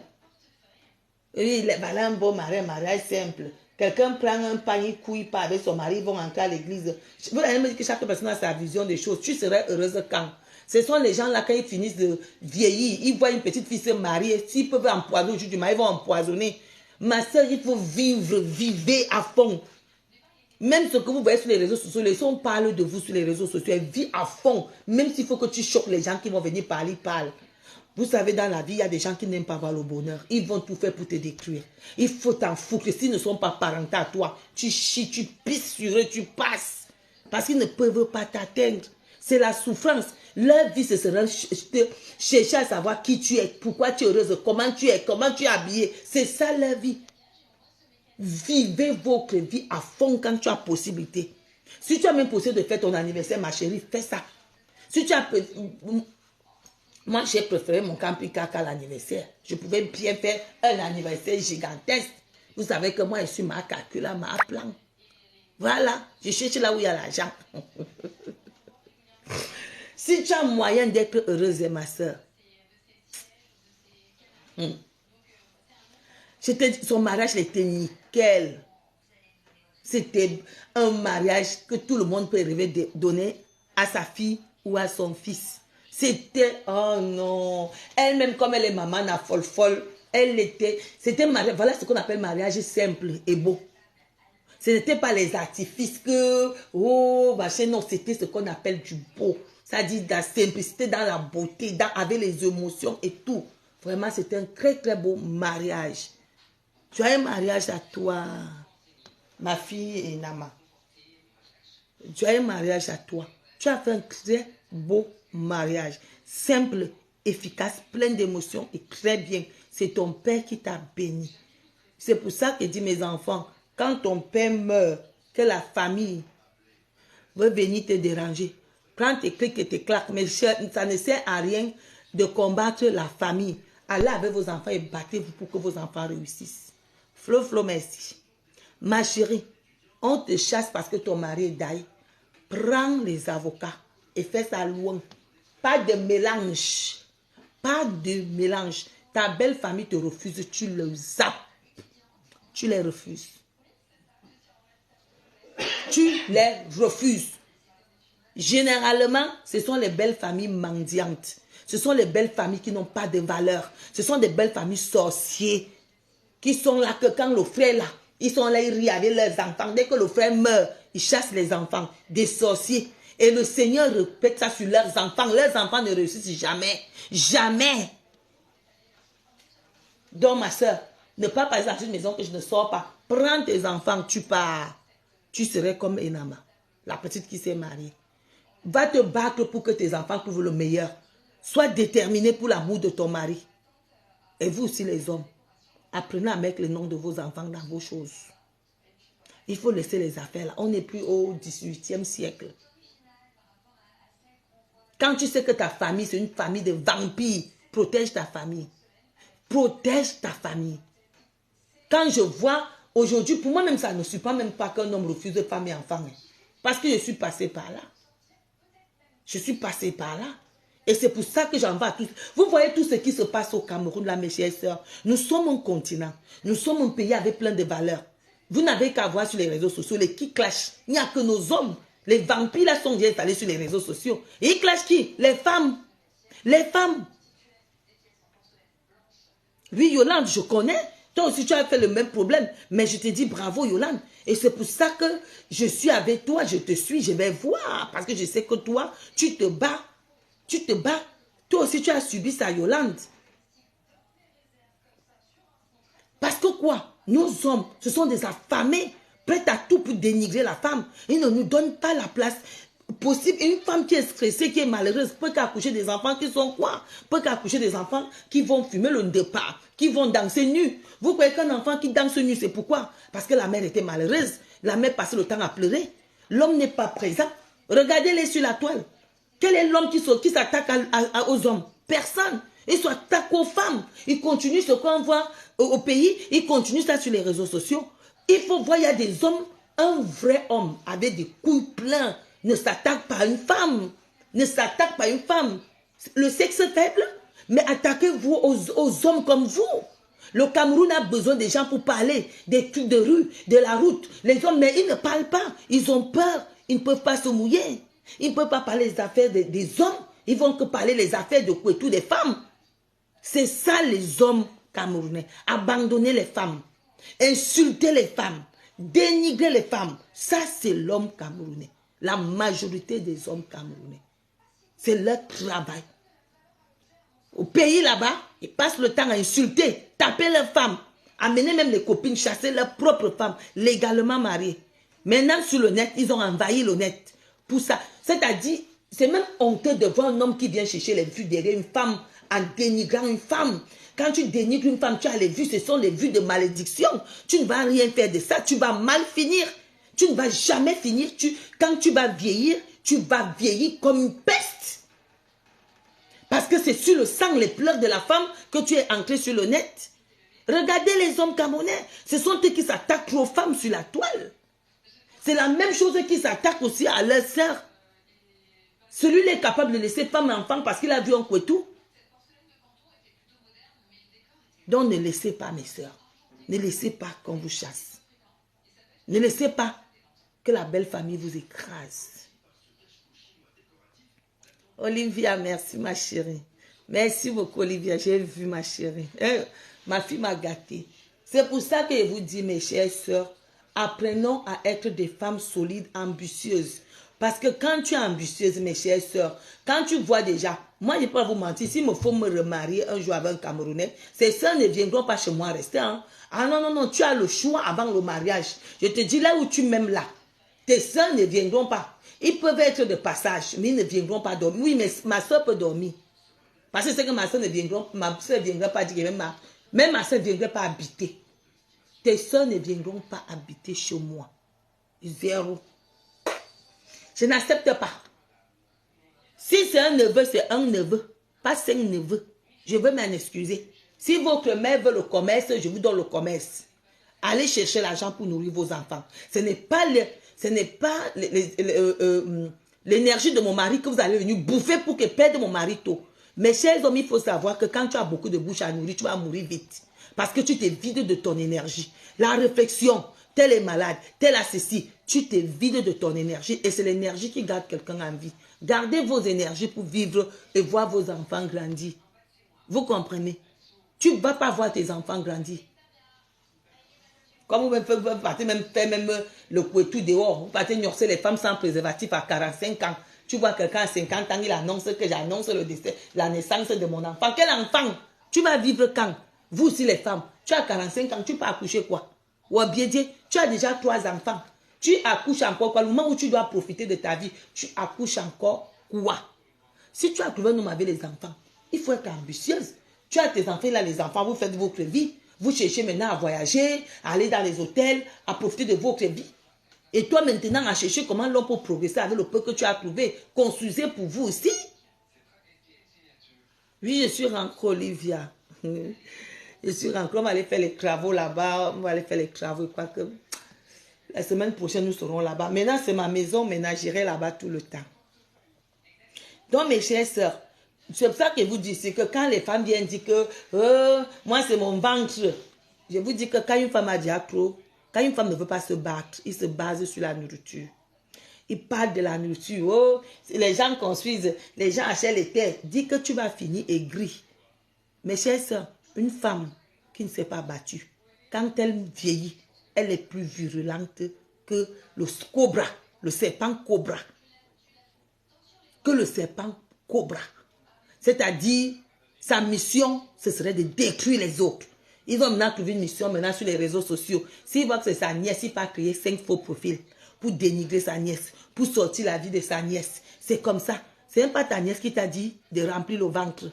Oui, voilà un beau mariage simple. Quelqu'un prend un panier couille pas avec son mari, ils vont entrer à l'église. Vous allez me dire que chaque personne a sa vision des choses. Tu serais heureuse quand? Ce sont les gens là, quand ils finissent de vieillir, ils voient une petite fille se marier. S'ils peuvent empoisonner au jour du mariage, ils vont empoisonner. Ma soeur, il faut vivre, vivez à fond. Même ce que vous voyez sur les réseaux sociaux, les gens parlent de vous sur les réseaux sociaux. Vis à fond. Même s'il faut que tu choques les gens qui vont venir parler, parle. Vous savez, dans la vie, il y a des gens qui n'aiment pas voir le bonheur. Ils vont tout faire pour te détruire. Il faut t'en foutre. S'ils ne sont pas parentés à toi, tu chies, tu pisses sur eux, tu passes. Parce qu'ils ne peuvent pas t'atteindre. C'est la souffrance. Leur vie, ce sera chercher à savoir qui tu es, pourquoi tu es heureuse, comment tu es habillée. C'est ça leur vie. Vivez votre vie à fond quand tu as possibilité. Si tu as même possibilité de faire ton anniversaire, ma chérie, fais ça. Si tu as... Moi, j'ai préféré mon camping-car à l'anniversaire. Je pouvais bien faire un anniversaire gigantesque. Vous savez que moi, je suis ma calcula, ma plan. Voilà, je cherche là où il y a l'argent. Si tu as moyen d'être heureuse, ma soeur, son mariage était nickel. C'était un mariage que tout le monde peut rêver de donner à sa fille ou à son fils. C'était, oh non, elle-même comme elle est maman, na folle, c'était mariage, voilà ce qu'on appelle mariage simple et beau. Ce n'était pas les artifices que, oh, machin, non, c'était ce qu'on appelle du beau. Ça dit de la simplicité, dans la beauté, avec les émotions et tout. Vraiment, c'était un très, très beau mariage. Tu as un mariage à toi, ma fille et Nama. Tu as un mariage à toi. Tu as fait un très beau mariage. Simple, efficace, plein d'émotions et très bien. C'est ton père qui t'a béni. C'est pour ça que dit mes enfants, quand ton père meurt, que la famille veut venir te déranger, prends tes clics et tes claques, mais ça ne sert à rien de combattre la famille. Allez avec vos enfants et battez-vous pour que vos enfants réussissent. Flo, merci. Ma chérie, on te chasse parce que ton mari est daï. Prends les avocats et fais ça loin. Pas de mélange. Pas de mélange. Ta belle famille te refuse, tu le zappes. Tu les refuses. Tu les refuses. Généralement, ce sont les belles familles mendiantes. Ce sont les belles familles qui n'ont pas de valeur. Ce sont des belles familles sorciers qui sont là que quand le frère est là, ils sont là, ils rient avec leurs enfants. Dès que le frère meurt, ils chassent les enfants, des sorciers. Et le Seigneur répète ça sur leurs enfants. Leurs enfants ne réussissent jamais. Jamais. Donc ma soeur, ne pas passer dans une maison que je ne sors pas. Prends tes enfants, tu pars. tu serais comme Enama, la petite qui s'est mariée. Va te battre pour que tes enfants trouvent le meilleur. Sois déterminé pour l'amour de ton mari. Et vous aussi les hommes, apprenez à mettre les noms de vos enfants dans vos choses. Il faut laisser les affaires là. On n'est plus au 18e siècle. Quand tu sais que ta famille, c'est une famille de vampires, protège ta famille. Protège ta famille. Quand je vois, aujourd'hui, pour moi-même, ça ne suit pas même pas qu'un homme refuse de femme et enfant. Parce que je suis passé par là. Je suis passé par là. Et c'est pour ça que j'en vais à tous. Vous voyez tout ce qui se passe au Cameroun, là, mes chères sœurs. Nous sommes un continent. Nous sommes un pays avec plein de valeurs. Vous n'avez qu'à voir sur les réseaux sociaux les qui clashent. Il n'y a que nos hommes. Les vampires là sont déjà installés sur les réseaux sociaux. Et ils clashent qui? Les femmes. Les femmes. Oui, Yolande, je connais. Toi aussi, tu as fait le même problème. Mais je te dis bravo, Yolande. Et c'est pour ça que je suis avec toi. Je te suis. Je vais voir. Parce que je sais que toi, tu te bats. Tu te bats. Toi aussi, tu as subi ça, Yolande. Parce que quoi? Nos hommes, ce sont des affamés, prêts à tout pour dénigrer la femme. Ils ne nous donnent pas la place possible. Une femme qui est stressée, qui est malheureuse, peut qu'accoucher des enfants qui sont quoi? Peut qu'accoucher des enfants qui vont fumer le départ, qui vont danser nus. Vous croyez qu'un enfant qui danse nu, c'est pourquoi? Parce que la mère était malheureuse. La mère passait le temps à pleurer. L'homme n'est pas présent. Regardez-les sur la toile. Quel est l'homme qui s'attaque aux hommes? Personne. Ils s'attaquent aux femmes. Ils continuent ce qu'on voit au pays. Ils continuent ça sur les réseaux sociaux. Il faut voir, il y a des hommes, un vrai homme avec des couilles pleins ne s'attaque pas à une femme. Ne s'attaque pas à une femme. Le sexe faible, mais attaquez-vous aux hommes comme vous. Le Cameroun a besoin des gens pour parler, des trucs de rue, de la route. Les hommes, mais ils ne parlent pas. Ils ont peur. Ils ne peuvent pas se mouiller. Ils ne peuvent pas parler des affaires des hommes. Ils vont que parler les affaires de Kouetou des femmes. C'est ça les hommes camerounais. Abandonner les femmes. Insulter les femmes. Dénigrer les femmes. Ça, c'est l'homme camerounais. La majorité des hommes camerounais. C'est leur travail. Au pays là-bas, ils passent le temps à insulter, taper leurs femmes, amener même les copines, chasser leurs propres femmes, légalement mariées. Maintenant, sur le net, ils ont envahi le net. Pour ça, c'est-à-dire, c'est même honteux de voir un homme qui vient chercher les vues derrière une femme en dénigrant une femme. Quand tu dénigres une femme, tu as les vues, ce sont les vues de malédiction. Tu ne vas rien faire de ça, tu vas mal finir. Tu ne vas jamais finir. Quand tu vas vieillir comme une peste. Parce que c'est sur le sang, les pleurs de la femme que tu es entré sur le net. Regardez les hommes camerounais. Ce sont eux qui s'attaquent aux femmes sur la toile. C'est la même chose qui s'attaque aussi à leurs sœurs. Celui-là est capable de laisser femme et enfant parce qu'il a vu un Kouetou. Donc ne laissez pas, mes sœurs. Ne laissez pas qu'on vous chasse. Ne laissez pas que la belle famille vous écrase. Olivia, merci ma chérie. Merci beaucoup Olivia, j'ai vu ma chérie. Ma fille m'a gâtée. C'est pour ça que je vous dis, mes chères sœurs, apprenons à être des femmes solides, ambitieuses. Parce que quand tu es ambitieuse, mes chères sœurs, quand tu vois déjà, moi je ne peux pas vous mentir, s'il me faut me remarier un jour avec un Camerounais, ces sœurs ne viendront pas chez moi rester. Hein? Ah non, non, non, tu as le choix avant le mariage. Je te dis là où tu m'aimes là. Tes sœurs ne viendront pas. Ils peuvent être de passage, mais ils ne viendront pas dormir. Oui, mais ma soeur peut dormir. Parce que c'est que ma soeur ne viendra pas dire, même ma soeur ne viendrait pas habiter. Tes soeurs ne viendront pas habiter chez moi. Zéro. Je n'accepte pas. Si c'est un neveu, c'est un neveu. Pas 5 neveux. Je veux m'en excuser. Si votre mère veut le commerce, je vous donne le commerce. Allez chercher l'argent pour nourrir vos enfants. Ce n'est pas l'énergie de mon mari que vous allez venir bouffer pour que perde mon mari tôt. Mes chers hommes, il faut savoir que quand tu as beaucoup de bouche à nourrir, tu vas mourir vite. Parce que tu te vides de ton énergie. La réflexion, tel est malade, tel a ceci, tu te vides de ton énergie et c'est l'énergie qui garde quelqu'un en vie. Gardez vos énergies pour vivre et voir vos enfants grandir. Vous comprenez? Tu ne vas pas voir tes enfants grandir. Comme vous partez même faire même le Kouetou dehors, vous partez ignorer les femmes sans préservatif à 45 ans. Tu vois quelqu'un à 50 ans, il annonce que j'annonce le décès, la naissance de mon enfant. Quel enfant? Tu vas vivre quand? Vous aussi les femmes, tu as 45 ans, tu peux accoucher quoi? Ou bien dire, tu as déjà 3 enfants. Tu accouches encore quoi? Le moment où tu dois profiter de ta vie, tu accouches encore quoi? Si tu as trouvé un homme avec les enfants, il faut être ambitieuse. Tu as tes enfants, là, les enfants, vous faites votre vie. Vous cherchez maintenant à voyager, à aller dans les hôtels, à profiter de votre vie. Et toi maintenant à chercher comment l'homme peut progresser avec le peu que tu as trouvé. Construisez pour vous aussi. Oui, je suis rentrée, Olivia. Je suis rentrée, on va aller faire les travaux là-bas. On va aller faire les travaux. Je crois que la semaine prochaine, nous serons là-bas. Maintenant, c'est ma maison, maintenant, j'irai là-bas tout le temps. Donc, mes chères sœurs, c'est pour ça que je vous dis, c'est que quand les femmes viennent dire que moi, c'est mon ventre, je vous dis que quand une femme a déjà trop, quand une femme ne veut pas se battre, il se base sur la nourriture. Il parle de la nourriture. Oh, les gens construisent, les gens achètent les terres. Dis que tu vas finir aigri. Mes chères sœurs, une femme qui ne s'est pas battue, quand elle vieillit, elle est plus virulente que le cobra, le serpent cobra. Que le serpent cobra. C'est-à-dire, sa mission, ce serait de détruire les autres. Ils ont maintenant trouvé une mission maintenant sur les réseaux sociaux. S'il voit que c'est sa nièce, il va créer 5 faux profils pour dénigrer sa nièce, pour sortir la vie de sa nièce. C'est comme ça. C'est même pas ta nièce qui t'a dit de remplir le ventre.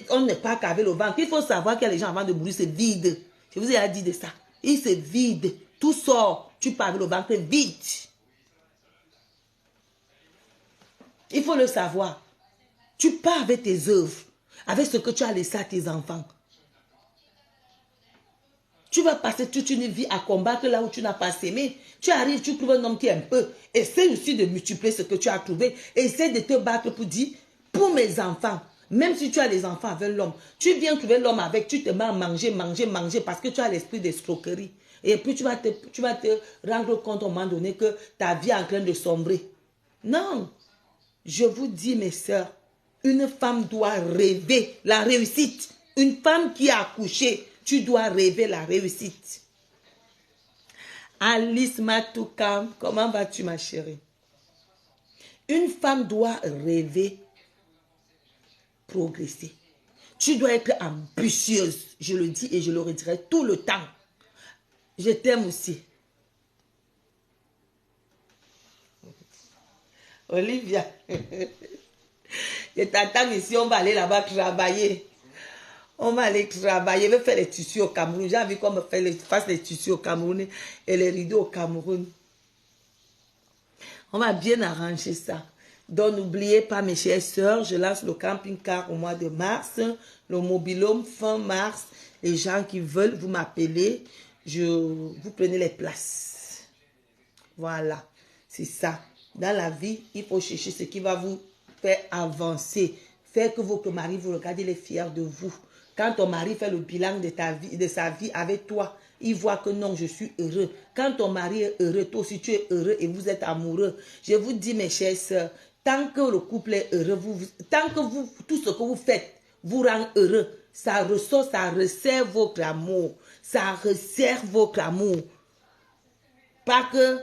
On n'est pas qu'avec le ventre. Il faut savoir que les gens avant de mourir, c'est vide. Je vous ai dit de ça. Il se vide. Tout sort. Tu pars avec le ventre vide. Il faut le savoir. Tu pars avec tes œuvres, avec ce que tu as laissé à tes enfants. Tu vas passer toute une vie à combattre là où tu n'as pas sémé. Tu arrives, tu trouves un homme qui est un peu. Essaie aussi de multiplier ce que tu as trouvé. Essaie de te battre pour dire, pour mes enfants, même si tu as des enfants avec l'homme, tu viens trouver l'homme avec, tu te mets à manger, manger, manger parce que tu as l'esprit d'escroquerie. Et puis tu vas te rendre compte au moment donné que ta vie est en train de sombrer. Non. Je vous dis, mes sœurs, une femme doit rêver la réussite. Une femme qui a accouché, tu dois rêver la réussite. Alice Matouka, comment vas-tu, ma chérie? Une femme doit rêver, progresser. Tu dois être ambitieuse. Je le dis et je le redirai tout le temps. Je t'aime aussi. Olivia, je t'attends ici, on va aller là-bas travailler. On va aller travailler, je vais faire les tissus au Cameroun. J'ai envie qu'on me fasse les tissus au Cameroun et les rideaux au Cameroun. On va bien arranger ça. Donc n'oubliez pas, mes chères sœurs, je lance le camping-car au mois de mars, le mobil-home fin mars. Les gens qui veulent, vous m'appelez, vous prenez les places. Voilà, c'est ça. Dans la vie, il faut chercher ce qui va vous faire avancer. Faire que votre mari vous regarde, il est fier de vous. Quand ton mari fait le bilan de ta vie, de sa vie avec toi, il voit que non, je suis heureux. Quand ton mari est heureux, toi aussi tu es heureux et vous êtes amoureux. Je vous dis, mes chères sœurs, tant que le couple est heureux, tant que tout ce que vous faites vous rend heureux, ça ressort, ça resserre votre amour. Ça resserre votre amour. Pas que...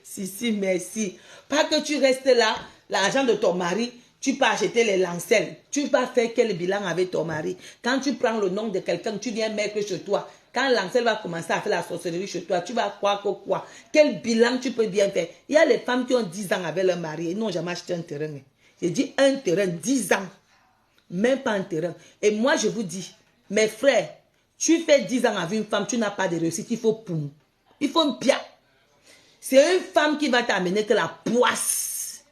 si, merci. Pas que tu restes là, l'argent de ton mari, tu peux acheter les lancelles. Tu vas faire quel bilan avec ton mari? Quand tu prends le nom de quelqu'un, tu viens mettre chez toi. Quand l'ancelle va commencer à faire la sorcellerie chez toi, tu vas croire que quoi? Quel bilan tu peux bien faire? Il y a les femmes qui ont 10 ans avec leur mari et n'ont jamais acheté un terrain. J'ai dit un terrain, 10 ans. Même pas un terrain. Et moi, je vous dis, mes frères, tu fais 10 ans avec une femme, tu n'as pas de réussite, il faut poum. Il faut un pia. C'est une femme qui va t'amener que la poisse.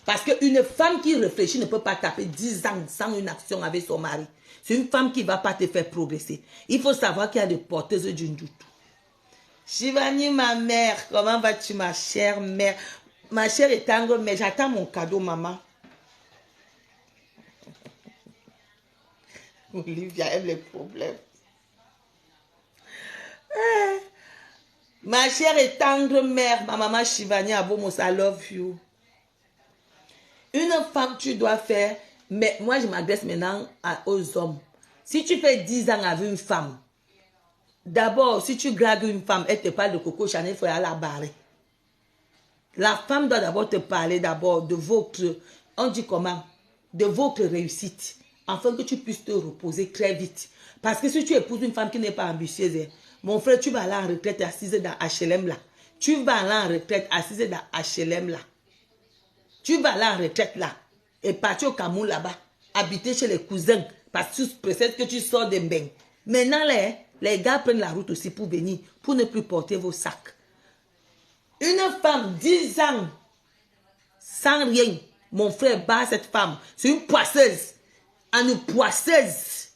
Parce qu'une femme qui réfléchit ne peut pas taper 10 ans sans une action avec son mari. C'est une femme qui ne va pas te faire progresser. Il faut savoir qu'il y a des porteuses d'une doute. Shivani, ma mère, comment vas-tu, ma chère mère? Ma chère est tendre, mais j'attends mon cadeau, maman. Olivia aime les problèmes. Ma chère et tendre mère, ma maman Shivani Abomos, I love you. Une femme, tu dois faire, mais moi je m'adresse maintenant aux hommes. Si tu fais 10 ans avec une femme, d'abord, si tu dragues une femme, elle te parle de Coco Chanel, il faut aller la barrer. La femme doit d'abord te parler de votre, on dit comment, de votre réussite, afin que tu puisses te reposer très vite. Parce que si tu épouses une femme qui n'est pas ambitieuse, Mon frère, tu vas aller en retraite assise dans HLM là. Tu vas aller en retraite assise dans HLM là. Tu vas aller en retraite là. Et partir au Cameroun là-bas. Habiter chez les cousins. Parce que peut-être que tu sors des bains. Maintenant, les gars prennent la route aussi pour venir. Pour ne plus porter vos sacs. Une femme, 10 ans, sans rien. Mon frère bat cette femme. C'est une poisseuse. Une poisseuse.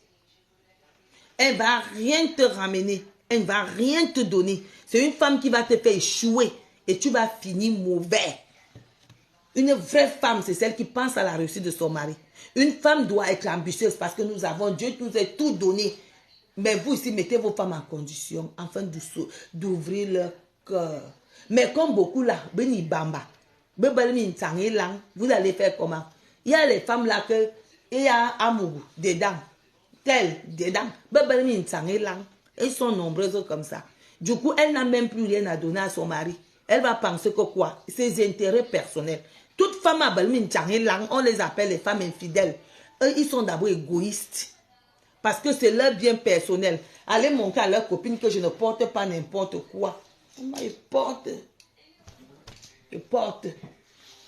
Elle va rien te ramener. Elle ne va rien te donner. C'est une femme qui va te faire échouer. Et tu vas finir mauvais. Une vraie femme, c'est celle qui pense à la réussite de son mari. Une femme doit être ambitieuse parce que nous avons, Dieu nous a tout donné. Mais vous aussi, mettez vos femmes en condition afin d'ouvrir leur cœur. Mais comme beaucoup là, vous allez faire comment? Il y a les femmes là que, il y a amour dedans, tel dedans. Elles sont nombreuses comme ça. Du coup, elle n'a même plus rien à donner à son mari. Elle va penser que quoi? Ses intérêts personnels. Toutes femmes à on les appelle les femmes infidèles. Eux, ils sont d'abord égoïstes. Parce que c'est leur bien personnel. Allez montrer à leur copine que je ne porte pas n'importe quoi. Ils portent. Ils portent.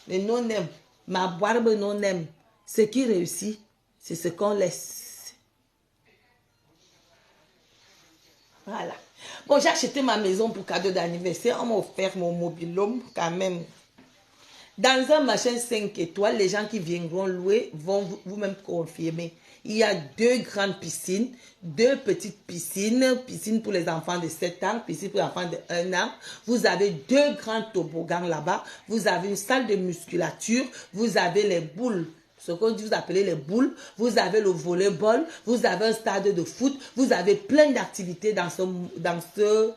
Les non-aiment. Ma barbe non-aime. Ce qui réussit, c'est ce qu'on laisse. Voilà. Bon, j'ai acheté ma maison pour cadeau d'anniversaire. On m'a offert mon mobil-home quand même. Dans un machin 5 étoiles, les gens qui viendront louer vont vous-même confirmer. Il y a 2 grandes piscines, 2 petites piscines, piscine pour les enfants de 7 ans, piscine pour les enfants de 1 an. Vous avez 2 grands toboggans là-bas. Vous avez une salle de musculature. Vous avez les boules. Ce que vous appelez les boules, vous avez le volleyball, vous avez un stade de foot, vous avez plein d'activités dans ce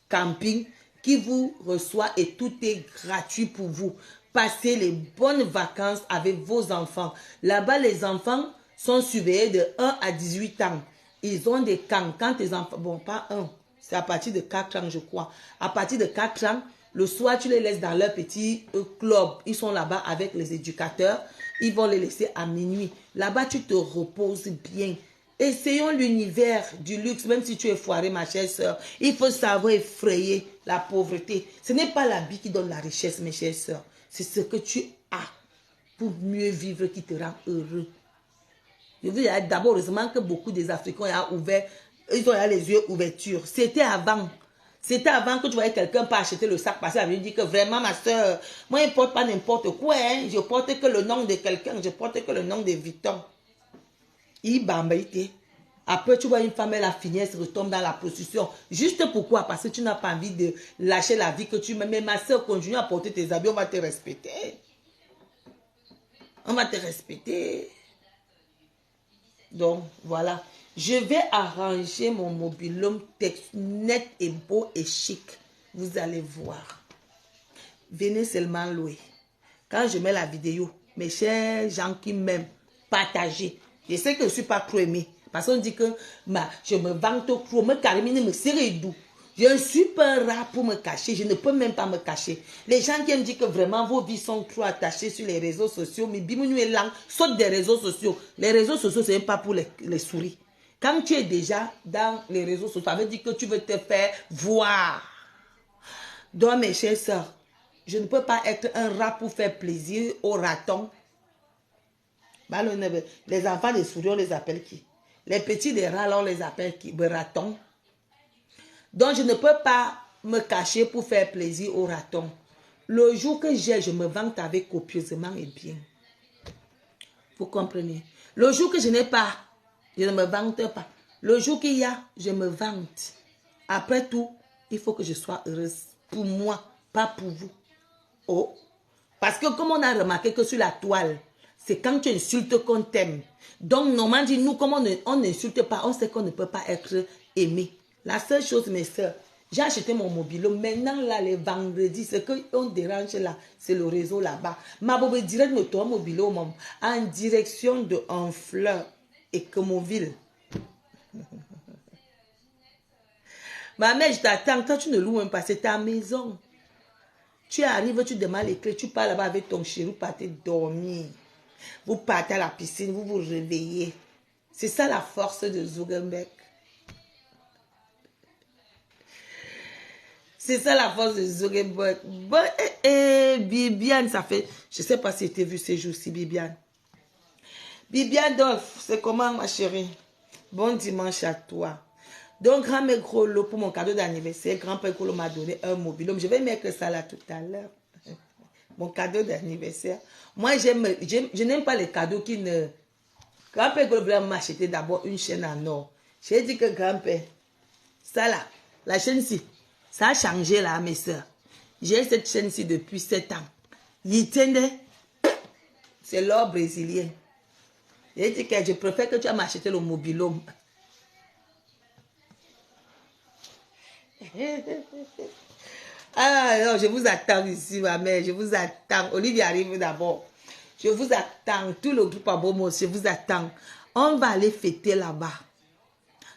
camping qui vous reçoit et tout est gratuit pour vous. Passez les bonnes vacances avec vos enfants. Là-bas, les enfants sont surveillés de 1 à 18 ans. Ils ont des camps. Quand les enfants, bon, pas 1, c'est à partir de 4 ans, je crois. À partir de 4 ans, le soir, tu les laisses dans leur petit club. Ils sont là-bas avec les éducateurs. Ils vont les laisser à minuit. Là-bas, tu te reposes bien. Essayons l'univers du luxe, même si tu es foiré, ma chère soeur. Il faut savoir effrayer la pauvreté. Ce n'est pas l'habit qui donne la richesse, mes chères soeurs. C'est ce que tu as pour mieux vivre qui te rend heureux. Je veux dire, d'abord, heureusement que beaucoup des Africains ont ouvert, ils ont les yeux ouverture. C'était avant. C'était avant que tu voyais quelqu'un pas acheter le sac parce qu'il dit que vraiment ma soeur, moi je ne porte pas n'importe quoi, hein. Je porte que le nom de quelqu'un, je porte que le nom de Vuitton. Après tu vois une femme, elle a fini, elle se retombe dans la prostitution. Juste pourquoi? Parce que tu n'as pas envie de lâcher la vie que tu mets. Mais ma soeur, continue à porter tes habits, on va te respecter. On va te respecter. Donc voilà. Je vais arranger mon mobil-home net et beau et chic. Vous allez voir. Venez seulement louer. Quand je mets la vidéo, mes chers gens qui m'aiment, partagez. Je sais que je ne suis pas trop aimée. Parce qu'on dit que je me vante trop. Me carimine me serre doux. Je ne suis pas rare pour me cacher. Je ne peux même pas me cacher. Les gens qui me disent que vraiment vos vies sont trop attachées sur les réseaux sociaux. Mais bimounou est là. Saute des réseaux sociaux. Les réseaux sociaux, ce n'est pas pour les souris. Quand tu es déjà dans les réseaux sociaux, ça veut dire que tu veux te faire voir. Donc, mes chères sœurs, je ne peux pas être un rat pour faire plaisir aux ratons. Les enfants des souris, on les appelle qui? Les petits des rats, on les appelle qui? Les ratons. Donc, je ne peux pas me cacher pour faire plaisir aux ratons. Le jour que j'ai, je me vante avec copieusement et bien. Vous comprenez? Le jour que je n'ai pas, je ne me vante pas. Le jour qu'il y a, je me vante. Après tout, il faut que je sois heureuse. Pour moi, pas pour vous. Oh. Parce que comme on a remarqué que sur la toile, c'est quand tu insultes qu'on t'aime. Donc, normalement, nous, comme on n'insulte pas, on sait qu'on ne peut pas être aimé. La seule chose, mes soeurs, j'ai acheté mon mobile. Maintenant, là, les vendredis, ce qu'on dérange là, c'est le réseau là-bas. Ma bobe direct me tourne mobile en direction de Honfleur et Comoville. Ma mère, je t'attends. Toi, tu ne loues même pas. C'est ta maison. Tu arrives, tu demandes les clés, tu pars là-bas avec ton chéri, vous partez dormir. Vous partez à la piscine, vous vous réveillez. C'est ça la force de Zuckerberg. C'est ça la force de Zuckerberg. Bon, Bibiane, ça fait... Je ne sais pas si tu as vu ces jours-ci, Bibiane. Bibiane Dolph, c'est comment, ma chérie? Bon dimanche à toi. Donc, grand-mère Grolo, pour mon cadeau d'anniversaire, grand-père Grolo m'a donné un mobilhome. Je vais mettre ça là tout à l'heure. Mon cadeau d'anniversaire. Moi, je n'aime pas les cadeaux qui ne... Grand-père Grolo voulait m'acheter d'abord une chaîne en or. J'ai dit que grand-père, ça là, la chaîne-ci, ça a changé là, mes soeurs. J'ai cette chaîne-ci depuis 7 ans. C'est l'or brésilien. J'ai dit que je préfère que tu vas m'acheter le mobilhome. Ah non, je vous attends ici, ma mère. Je vous attends. Olivier arrive d'abord. Je vous attends. Tout le groupe à Bomo, je vous attends. On va aller fêter là-bas.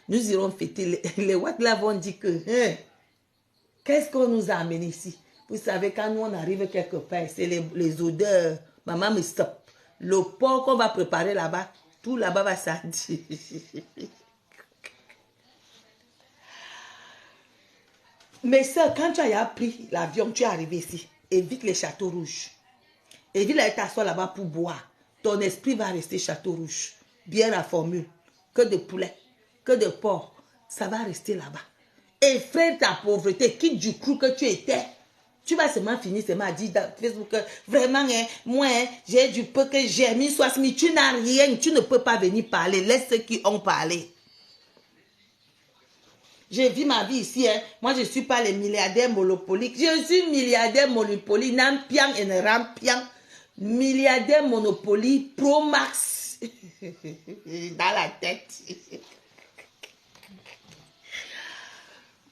Nous irons fêter. Les Ouattla vont dire que qu'est-ce qu'on nous a amené ici? Vous savez, quand nous on arrive quelque part, c'est les odeurs. Maman me stoppe. Le porc qu'on va préparer là-bas, tout là-bas va sentir. Mais ça, quand tu as pris l'avion, tu es arrivé ici. Évite les châteaux rouges. Évite d'aller t'asseoir là-bas pour boire. Ton esprit va rester château rouge. Bien la formule. Que de poulet, que de porc. Ça va rester là-bas. Et frère, ta pauvreté, quitte du crew que tu étais. Tu vas seulement finir, seulement dire dans Facebook que vraiment, moi, j'ai du peu que j'ai mis, soit mis. Tu n'as rien, tu ne peux pas venir parler. Laisse ceux qui ont parlé. J'ai vu ma vie ici. Moi, je ne suis pas les milliardaires monopoliques. Je suis milliardaire monopoly, Nampiang et Rampiang. Milliardaire monopoly Pro Max. Dans la tête.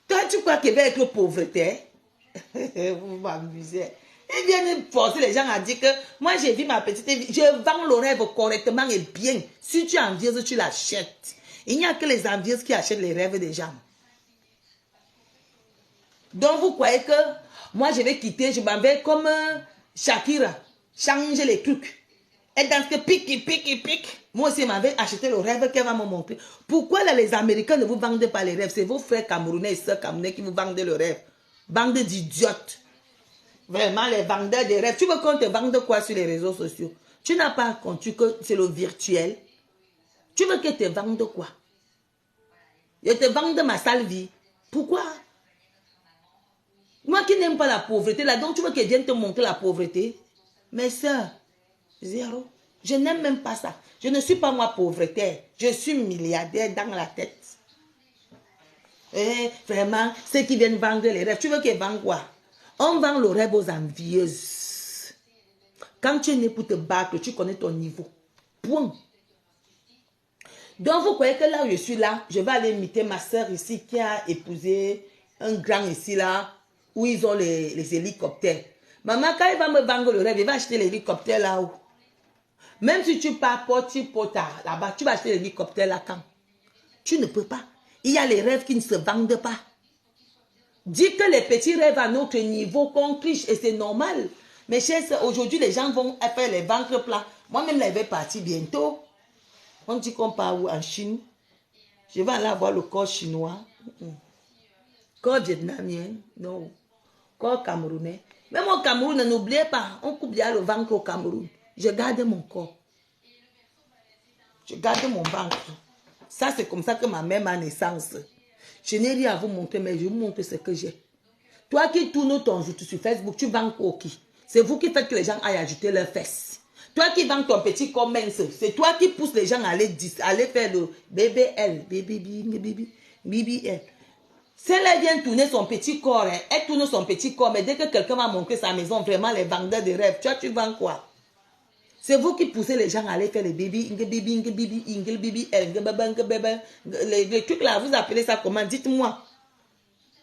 Toi, tu crois qu'il va être pauvreté? Vous m'amusez. Ils viennent forcer les gens à dire que moi, j'ai vu ma petite vie. Je vends le rêve correctement et bien. Si tu es envieuse, tu l'achètes. Il n'y a que les envieuses qui achètent les rêves des gens. Donc, vous croyez que moi, je vais quitter, je m'en vais comme Shakira, changer les trucs. Et dans ce pique. Moi aussi, je m'en vais acheter le rêve qu'elle va me montrer. Pourquoi là, les Américains ne vous vendent pas les rêves? C'est vos frères camerounais et sœurs camerounais qui vous vendent le rêve. Bande d'idiotes. Vraiment, les vendeurs de rêves. Tu veux qu'on te vende quoi sur les réseaux sociaux? Tu n'as pas compris que c'est le virtuel. Tu veux que te vende quoi? Je te vende ma sale vie. Pourquoi? Moi qui n'aime pas la pauvreté, là, donc tu veux qu'elle vienne te montrer la pauvreté? Mes soeurs, zéro. Je n'aime même pas ça. Je ne suis pas moi pauvreté. Je suis milliardaire dans la tête. Et vraiment, ceux qui viennent vendre les rêves, tu veux qu'ils vendent quoi? On vend le rêve aux envieuses. Quand tu es né pour te battre, tu connais ton niveau. Point. Donc vous croyez que là où je suis là, je vais aller imiter ma soeur ici qui a épousé un grand ici là, où ils ont les hélicoptères. Maman, quand il va me vendre le rêve, il va acheter l'hélicoptère là-haut. Même si tu pars Port-Pota là-bas, tu vas acheter l'hélicoptère là quand? Tu ne peux pas. Il y a les rêves qui ne se vendent pas. Dis que les petits rêves à notre niveau qu'on triche et c'est normal. Mais aujourd'hui, les gens vont faire les ventres plats. Moi-même, là, je vais partir bientôt. On dit qu'on part où? En Chine. Je vais aller voir le corps chinois. Corps vietnamien. Non. Corps camerounais. Même au Cameroun, n'oubliez pas, on coupe bien le ventre au Cameroun. Je garde mon corps. Je garde mon ventre. Ça, c'est comme ça que ma mère m'a naissance. Je n'ai rien à vous montrer, mais je vous montre ce que j'ai. Toi qui tournes ton jour sur Facebook, tu vends quoi qui? C'est vous qui faites que les gens aillent ajouter leurs fesses. Toi qui vends ton petit commerce, c'est toi qui pousse les gens à aller faire le BBL. BBL. Si elle vient tourner son petit corps, elle tourne son petit corps, mais dès que quelqu'un va montrer sa maison, vraiment les vendeurs de rêves, tu vends quoi? C'est vous qui poussez les gens à aller faire les les trucs là, vous appelez ça comment? Dites-moi.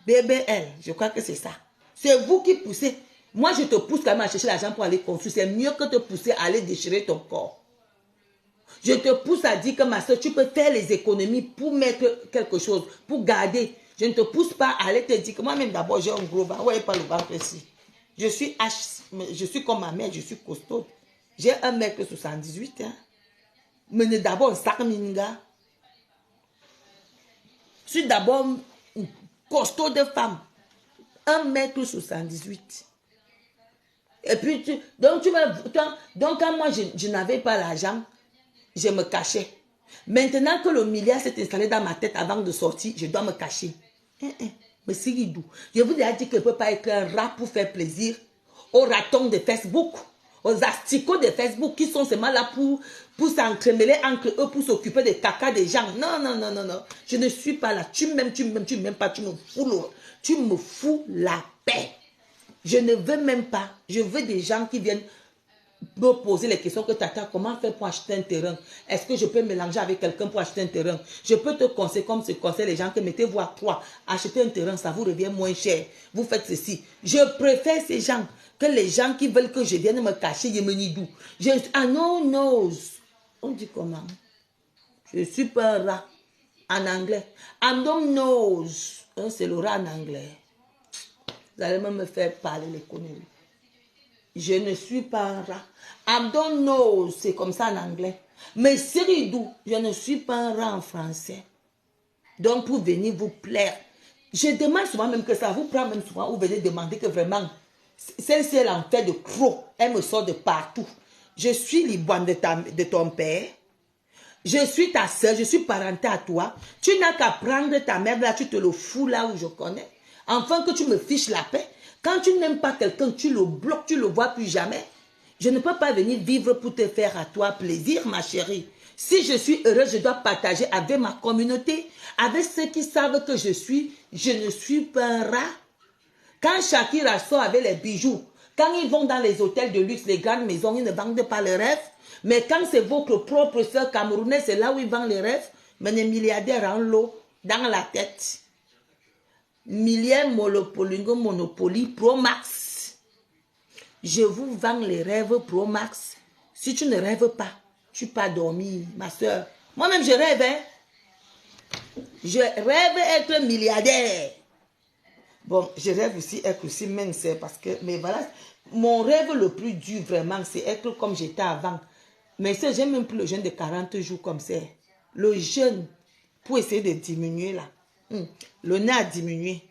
BBL, je crois que c'est ça. C'est vous qui poussez. Moi, je te pousse quand même à chercher l'argent pour aller construire. C'est mieux que te pousser à aller déchirer ton corps. Je te pousse à dire que ma soeur, tu peux faire les économies pour mettre quelque chose, pour garder. Je ne te pousse pas à aller te dire que moi-même d'abord j'ai un gros ventre. Vous voyez pas le ventre ici. Je suis comme ma mère, je suis costaud. J'ai 1,78 m. Hein. Mais d'abord, sac minga. Je suis d'abord une costaud de femme. 1,78 m. Et puis, donc quand moi, je n'avais pas l'argent, je me cachais. Maintenant que le milliard s'est installé dans ma tête avant de sortir, je dois me cacher. Mais Siridou, je vous ai dit que je ne peux pas être un rat pour faire plaisir aux ratons de Facebook, aux asticots de Facebook qui sont seulement là pour s'entremêler entre eux, pour s'occuper des caca des gens. Non, non, non, non, non. Je ne suis pas là. Tu m'aimes pas, tu me fous la paix. Je ne veux même pas. Je veux des gens qui viennent me poser les questions que tu attends. Comment faire pour acheter un terrain? Est-ce que je peux mélanger avec quelqu'un pour acheter un terrain? Je peux te conseiller comme se conseille les gens que mettez-vous à 3. Achetez un terrain, ça vous revient moins cher. Vous faites ceci. Je préfère ces gens que les gens qui veulent que je vienne me cacher. Ah non, non. On dit comment? Je suis pas un rat en anglais. I don't know. C'est le rat en anglais. Vous allez même me faire parler les conneries. Je ne suis pas un rat. I don't know. C'est comme ça en anglais. Mais Siridou, je ne suis pas un rat en français. Donc, pour venir vous plaire, je demande souvent même que ça vous prend même souvent, vous venez demander que vraiment, celle-ci, elle en fait de crocs. Elle me sort de partout. Je suis l'iboine de ton père. Je suis ta soeur, je suis parenté à toi. Tu n'as qu'à prendre ta mère là, tu te le fous là où je connais. Enfin que tu me fiches la paix. Quand tu n'aimes pas quelqu'un, tu le bloques, tu ne le vois plus jamais. Je ne peux pas venir vivre pour te faire à toi plaisir, ma chérie. Si je suis heureuse, je dois partager avec ma communauté, avec ceux qui savent que je ne suis pas un rat. Quand Shakira sort avec les bijoux, quand ils vont dans les hôtels de luxe, les grandes maisons, ils ne vendent pas les rêves. Mais quand c'est votre propre soeur camerounaise, c'est là où ils vendent les rêves. Mais les milliardaires en l'eau, dans la tête. Millième Monopoly Pro Max. Je vous vends les rêves Pro Max. Si tu ne rêves pas, tu peux pas dormir, ma soeur. Moi-même, je rêve. Hein? Je rêve être milliardaire. Bon, je rêve aussi être aussi mince parce que, mais voilà, mon rêve le plus dur vraiment, c'est être comme j'étais avant. Mais ça, j'aime même plus le jeûne de 40 jours comme ça. Le jeûne, pour essayer de diminuer là. Le nez a diminué.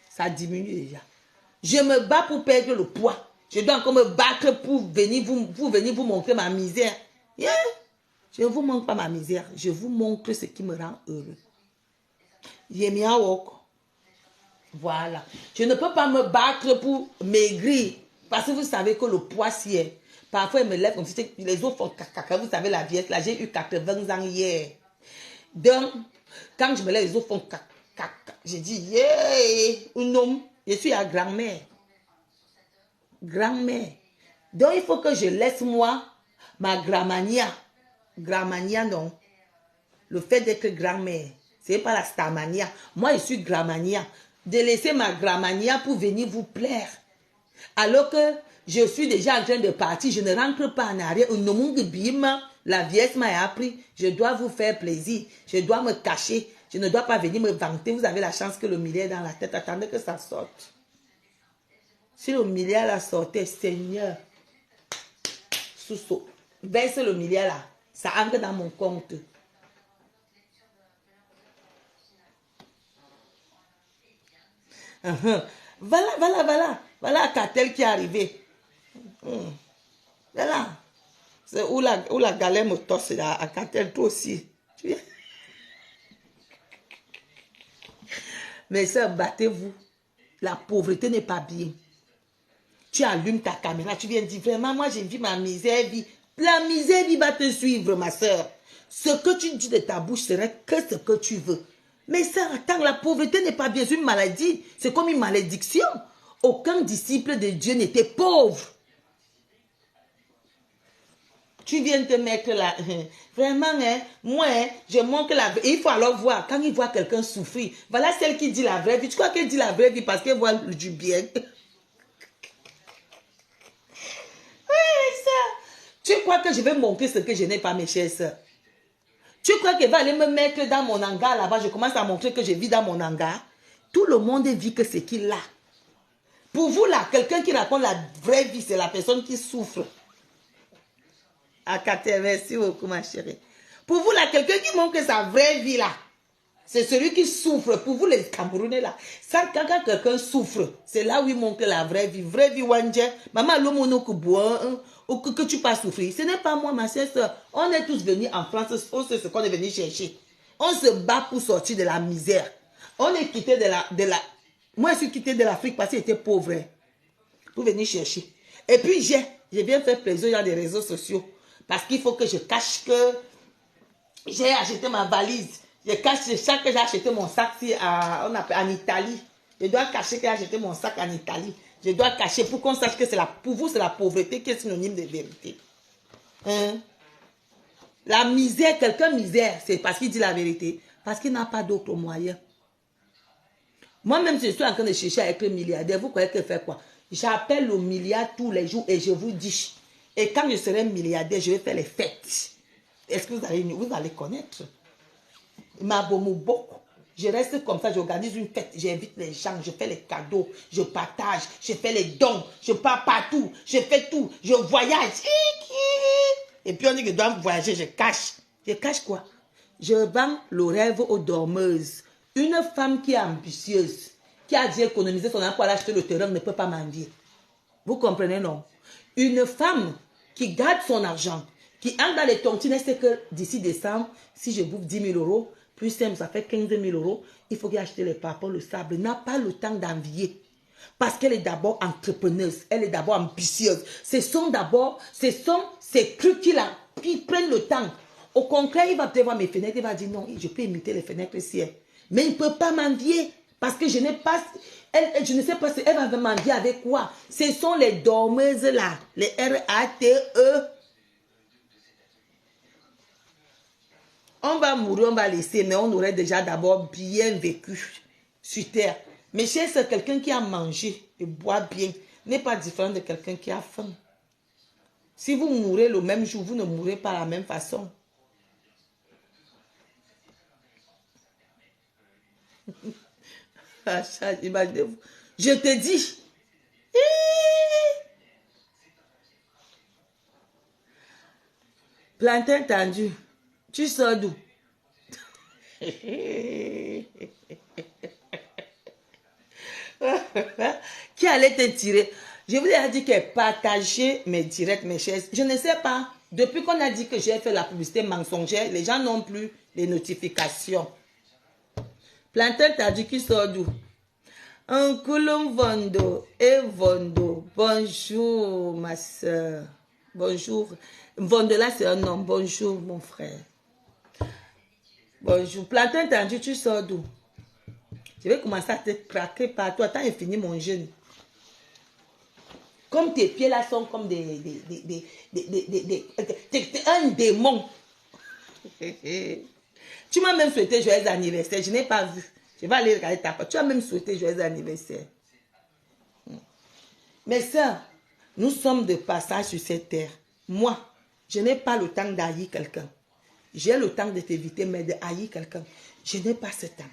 Ça diminue déjà. Je me bats pour perdre le poids. Je dois encore me battre pour venir vous montrer ma misère. Yeah. Je ne vous montre pas ma misère. Je vous montre ce qui me rend heureux. Voilà. Je ne peux pas me battre pour maigrir. Parce que vous savez que le poids s'y est. Parfois, il me lève comme si les autres font caca. Vous savez, la vieille, là, j'ai eu 80 ans hier. Donc, quand je me lève, les autres font caca. J'ai dit, yeah, un homme. Je suis à grand-mère. Grand-mère. Donc, il faut que je laisse moi, ma grand-mania. Grand-mania, non. Le fait d'être grand-mère, c'est pas la starmania. Moi, je suis grand-mania. De laisser ma grand-mania pour venir vous plaire. Alors que je suis déjà en train de partir, je ne rentre pas en arrière. La vieille m'a appris, je dois vous faire plaisir. Je dois me cacher. Je ne dois pas venir me vanter. Vous avez la chance que le milliard est dans la tête. Attendez que ça sorte. Si le milliard la sortait, Seigneur, verse le milliard là. Ça entre dans mon compte. Voilà Catel qui est arrivé. Voilà. C'est où la galère me tosse là, à Catel, toi aussi. Tu viens? Mais ça, battez-vous. La pauvreté n'est pas bien. Tu allumes ta caméra, tu viens dire vraiment, moi j'ai vu ma misère vie. La misère vie va te suivre, ma soeur. Ce que tu dis de ta bouche serait que ce que tu veux. Mais ça, attends, la pauvreté n'est pas bien une maladie. C'est comme une malédiction. Aucun disciple de Dieu n'était pauvre. Tu viens te mettre là. Vraiment, hein, moi, hein, je montre la vraie. Il faut alors voir. Quand il voit quelqu'un souffrir, voilà celle qui dit la vraie vie. Tu crois qu'elle dit la vraie vie parce qu'elle voit du bien. Tu crois que je vais montrer ce que je n'ai pas, mes chères soeurs? Tu crois qu'elle va aller me mettre dans mon hangar là-bas? Je commence à montrer que je vis dans mon hangar. Tout le monde vit que ce qu'il a. Pour vous là, quelqu'un qui raconte la vraie vie, c'est la personne qui souffre. À 80, merci beaucoup ma chérie. Pour vous là, quelqu'un qui montre sa vraie vie là, C'est celui qui souffre. Pour vous, les Camerounais, là, ça, quand quelqu'un souffre, c'est là où il montre la vraie vie. Vraie vie, Wanje. Maman, l'homme, que tu pas souffrir. Ce n'est pas moi, ma chère soeur. On est tous venus en France. On sait ce qu'on est venu chercher. On se bat pour sortir de la misère. On est quitté de la... Moi, je suis quitté de l'Afrique parce que j'étais pauvre. Pour venir chercher. Et puis, je viens faire plaisir dans les réseaux sociaux. Parce qu'il faut que je cache que j'ai acheté ma valise. Je cache chaque que j'ai acheté mon sac en Italie. Je dois cacher que j'ai acheté mon sac en Italie. Je dois cacher pour qu'on sache que pour vous, c'est la pauvreté qui est synonyme de vérité. Hein? La misère, quelqu'un misère, c'est parce qu'il dit la vérité. Parce qu'il n'a pas d'autre moyen. Moi-même, je suis en train de chercher avec le milliardaire. Vous croyez que fait quoi? J'appelle le milliard tous les jours et je vous dis. Et quand je serai milliardaire, je vais faire les fêtes. Est-ce que vous allez connaître? beaucoup. Je reste comme ça, j'organise une fête, j'invite les gens, je fais les cadeaux, je partage, je fais les dons, je pars partout, je fais tout, je voyage. Et puis on dit que je dois voyager, je cache. Je cache quoi? Je vends le rêve aux dormeuses. Une femme qui est ambitieuse, qui a dû économiser son argent pour aller acheter le terrain, ne peut pas mendier. Vous comprenez, non? Une femme qui garde son argent, qui entre dans les tontines, c'est que d'ici décembre, si je bouffe 10 000 euros, plus simple, ça fait 15 000 euros, il faut qu'elle achète les papas, le sable. Elle n'a pas le temps d'envier. Parce qu'elle est d'abord entrepreneuse, elle est d'abord ambitieuse. Ce sont ces trucs qui prennent le temps. Au contraire, il va peut-être voir mes fenêtres, il va dire non, je peux imiter les fenêtres ici. Mais il ne peut pas m'envier. Parce que je n'ai pas... je ne sais pas si elle va m'envier avec quoi. Ce sont les dormeuses là, les RATE. On va mourir, on va laisser, mais on aurait déjà d'abord bien vécu sur terre. Mais chez quelqu'un qui a mangé et boit bien n'est pas différent de quelqu'un qui a faim. Si vous mourrez le même jour, vous ne mourrez pas de la même façon. Imaginez-vous. Je te dis. Plantain tendu. Tu sors d'où? Qui allait te tirer? Je vous ai dit que partagez mes directs, mes chaises. Je ne sais pas. Depuis qu'on a dit que j'ai fait la publicité mensongère, les gens n'ont plus les notifications. Plantain tendu qui sort d'où? Un coulon Vondo et Vondo. Bonjour ma soeur. Bonjour. Vondo là c'est un nom. Bonjour mon frère. Bonjour. Plantain tendu, tu sors d'où? Je vais commencer à te craquer partout. Attends, j'ai fini mon jeûne. Comme tes pieds là sont comme un démon. Tu m'as même souhaité joyeux anniversaire. Je n'ai pas vu. Je vais aller regarder ta part. Tu as même souhaité joyeux anniversaire. Mes soeurs, nous sommes de passage sur cette terre. Moi, je n'ai pas le temps d'haïr quelqu'un. J'ai le temps de t'éviter, mais de haïr quelqu'un, je n'ai pas ce temps.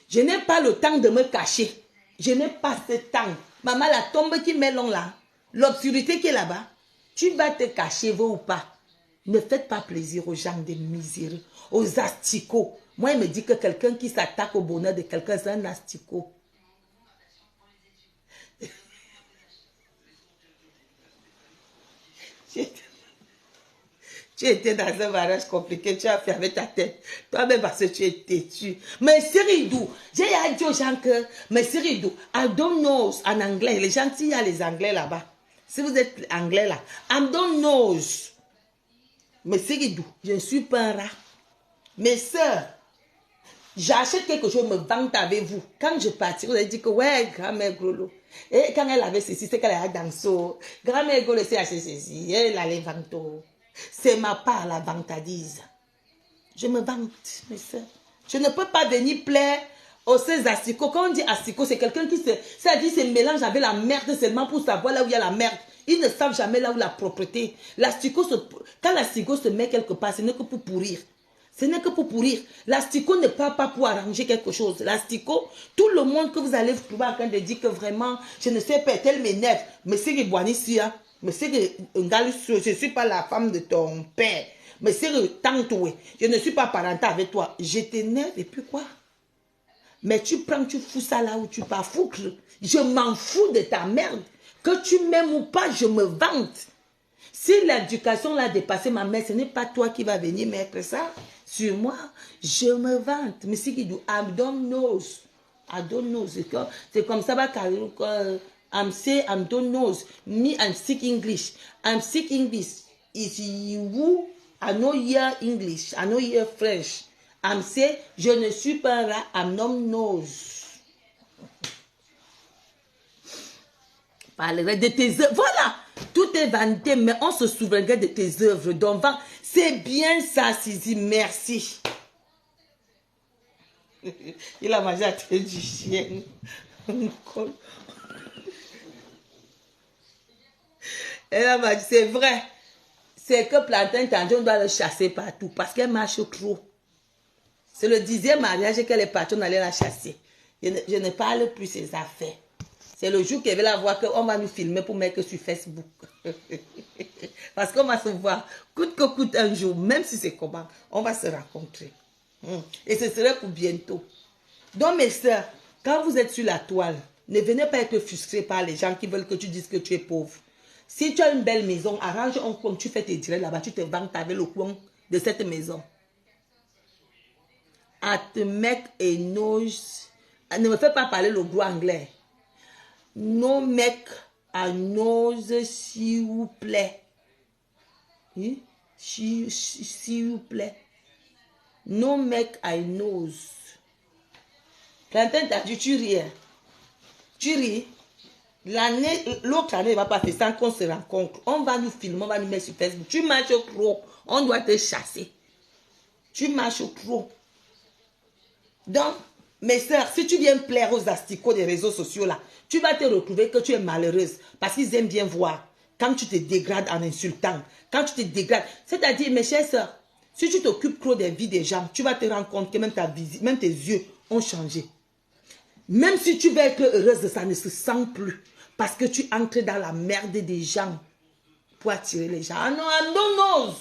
Je n'ai pas le temps de me cacher. Je n'ai pas ce temps. Maman, la tombe qui met long là, l'obscurité qui est là-bas, tu vas te cacher, vous ou pas. Ne faites pas plaisir aux gens de misère, aux asticots. Moi, il me dit que quelqu'un qui s'attaque au bonheur de quelqu'un, c'est un asticot. Tu étais dans un mariage compliqué, tu as fait avec ta tête. Toi-même parce que tu es têtu. Mais Seridou, j'ai dit aux gens que, mais Seridou, I don't know en anglais. Les gens, s'il y a les anglais là-bas, si vous êtes anglais là, I don't know. Mais Seridou, je ne suis pas un rat. Mes soeurs, j'achète quelque chose, me vante avec vous. Quand je partis, vous avez dit que, ouais, grand-mère Grolo. Et quand elle avait ceci, c'est qu'elle a dansé. Grand-mère Grolo, c'est acheté ceci. Elle allait vanter. C'est ma part, la vantardise. Je me vante, mes soeurs. Je ne peux pas venir plaire aux ces asticots. Quand on dit asticot, c'est quelqu'un qui se mélange avec la merde seulement pour savoir là où il y a la merde. Ils ne savent jamais là où la propreté. Quand l'asticot se met quelque part, ce n'est que pour pourrir. Ce n'est que pour pourrir. L'asticot ne parle pas pour arranger quelque chose. L'asticot, tout le monde que vous allez trouver en train de dire que vraiment, je ne sais pas, tel m'énerve. Mais c'est que Boanissi, mais c'est que je ne suis pas la femme de ton père. Mais c'est que tante, je ne suis pas parental avec toi. Je t'énerve et puis quoi? Mais tu prends, tu fous ça là où tu pars. Foutre. Je m'en fous de ta merde. Que tu m'aimes ou pas, je me vante. Si l'éducation l'a dépassé ma mère, ce n'est pas toi qui vas venir mettre ça sur moi. Je me vante. Mais si qui dit, I don't know. I don't know. C'est comme ça, I'm say, I don't know. Me, I'm sick English. I'm sick English. Is you, I know hear English. I know hear French. I'm say, je ne suis pas là, I'm not knows. Parlerai de tes œuvres. Voilà, tout est vanité, mais on se souviendrait de tes œuvres. Donc, c'est bien ça, Sisi. Merci. Il a mangé la tête du chien. C'est vrai. C'est que Plantain Tandy, on doit le chasser partout parce qu'elle marche trop. C'est le 10e mariage qu'elle est partie, on allait la chasser. Je ne parle plus ses affaires. C'est le jour qu'elle va la voir qu'on va nous filmer pour mettre sur Facebook. Parce qu'on va se voir coûte que coûte un jour, même si c'est comment, on va se rencontrer. Et ce serait pour bientôt. Donc mes soeurs, quand vous êtes sur la toile, ne venez pas être frustrés par les gens qui veulent que tu dises que tu es pauvre. Si tu as une belle maison, arrange un coin, tu fais tes directs là-bas, tu te vantes avec le coin de cette maison. À te mettre et nose. Ne me fais pas parler le gros anglais. No mec à nose, s'il vous plaît. S'il vous plaît. No mec à nose. Plantain, t'as dit, tu ris. Tu ris. L'autre année, il ne va pas faire ça qu'on se rencontre. On va nous filmer, on va nous mettre sur Facebook. Tu marches trop. On doit te chasser. Tu marches trop. Donc, mes soeurs, si tu viens plaire aux asticots des réseaux sociaux là, tu vas te retrouver que tu es malheureuse parce qu'ils aiment bien voir quand tu te dégrades en insultant, quand tu te dégrades. C'est-à-dire, mes chères soeurs, si tu t'occupes trop des vies des gens, tu vas te rendre compte que même tes yeux ont changé. Même si tu veux être heureuse, ça ne se sent plus parce que tu entres dans la merde des gens pour attirer les gens. Ah non, I don't know.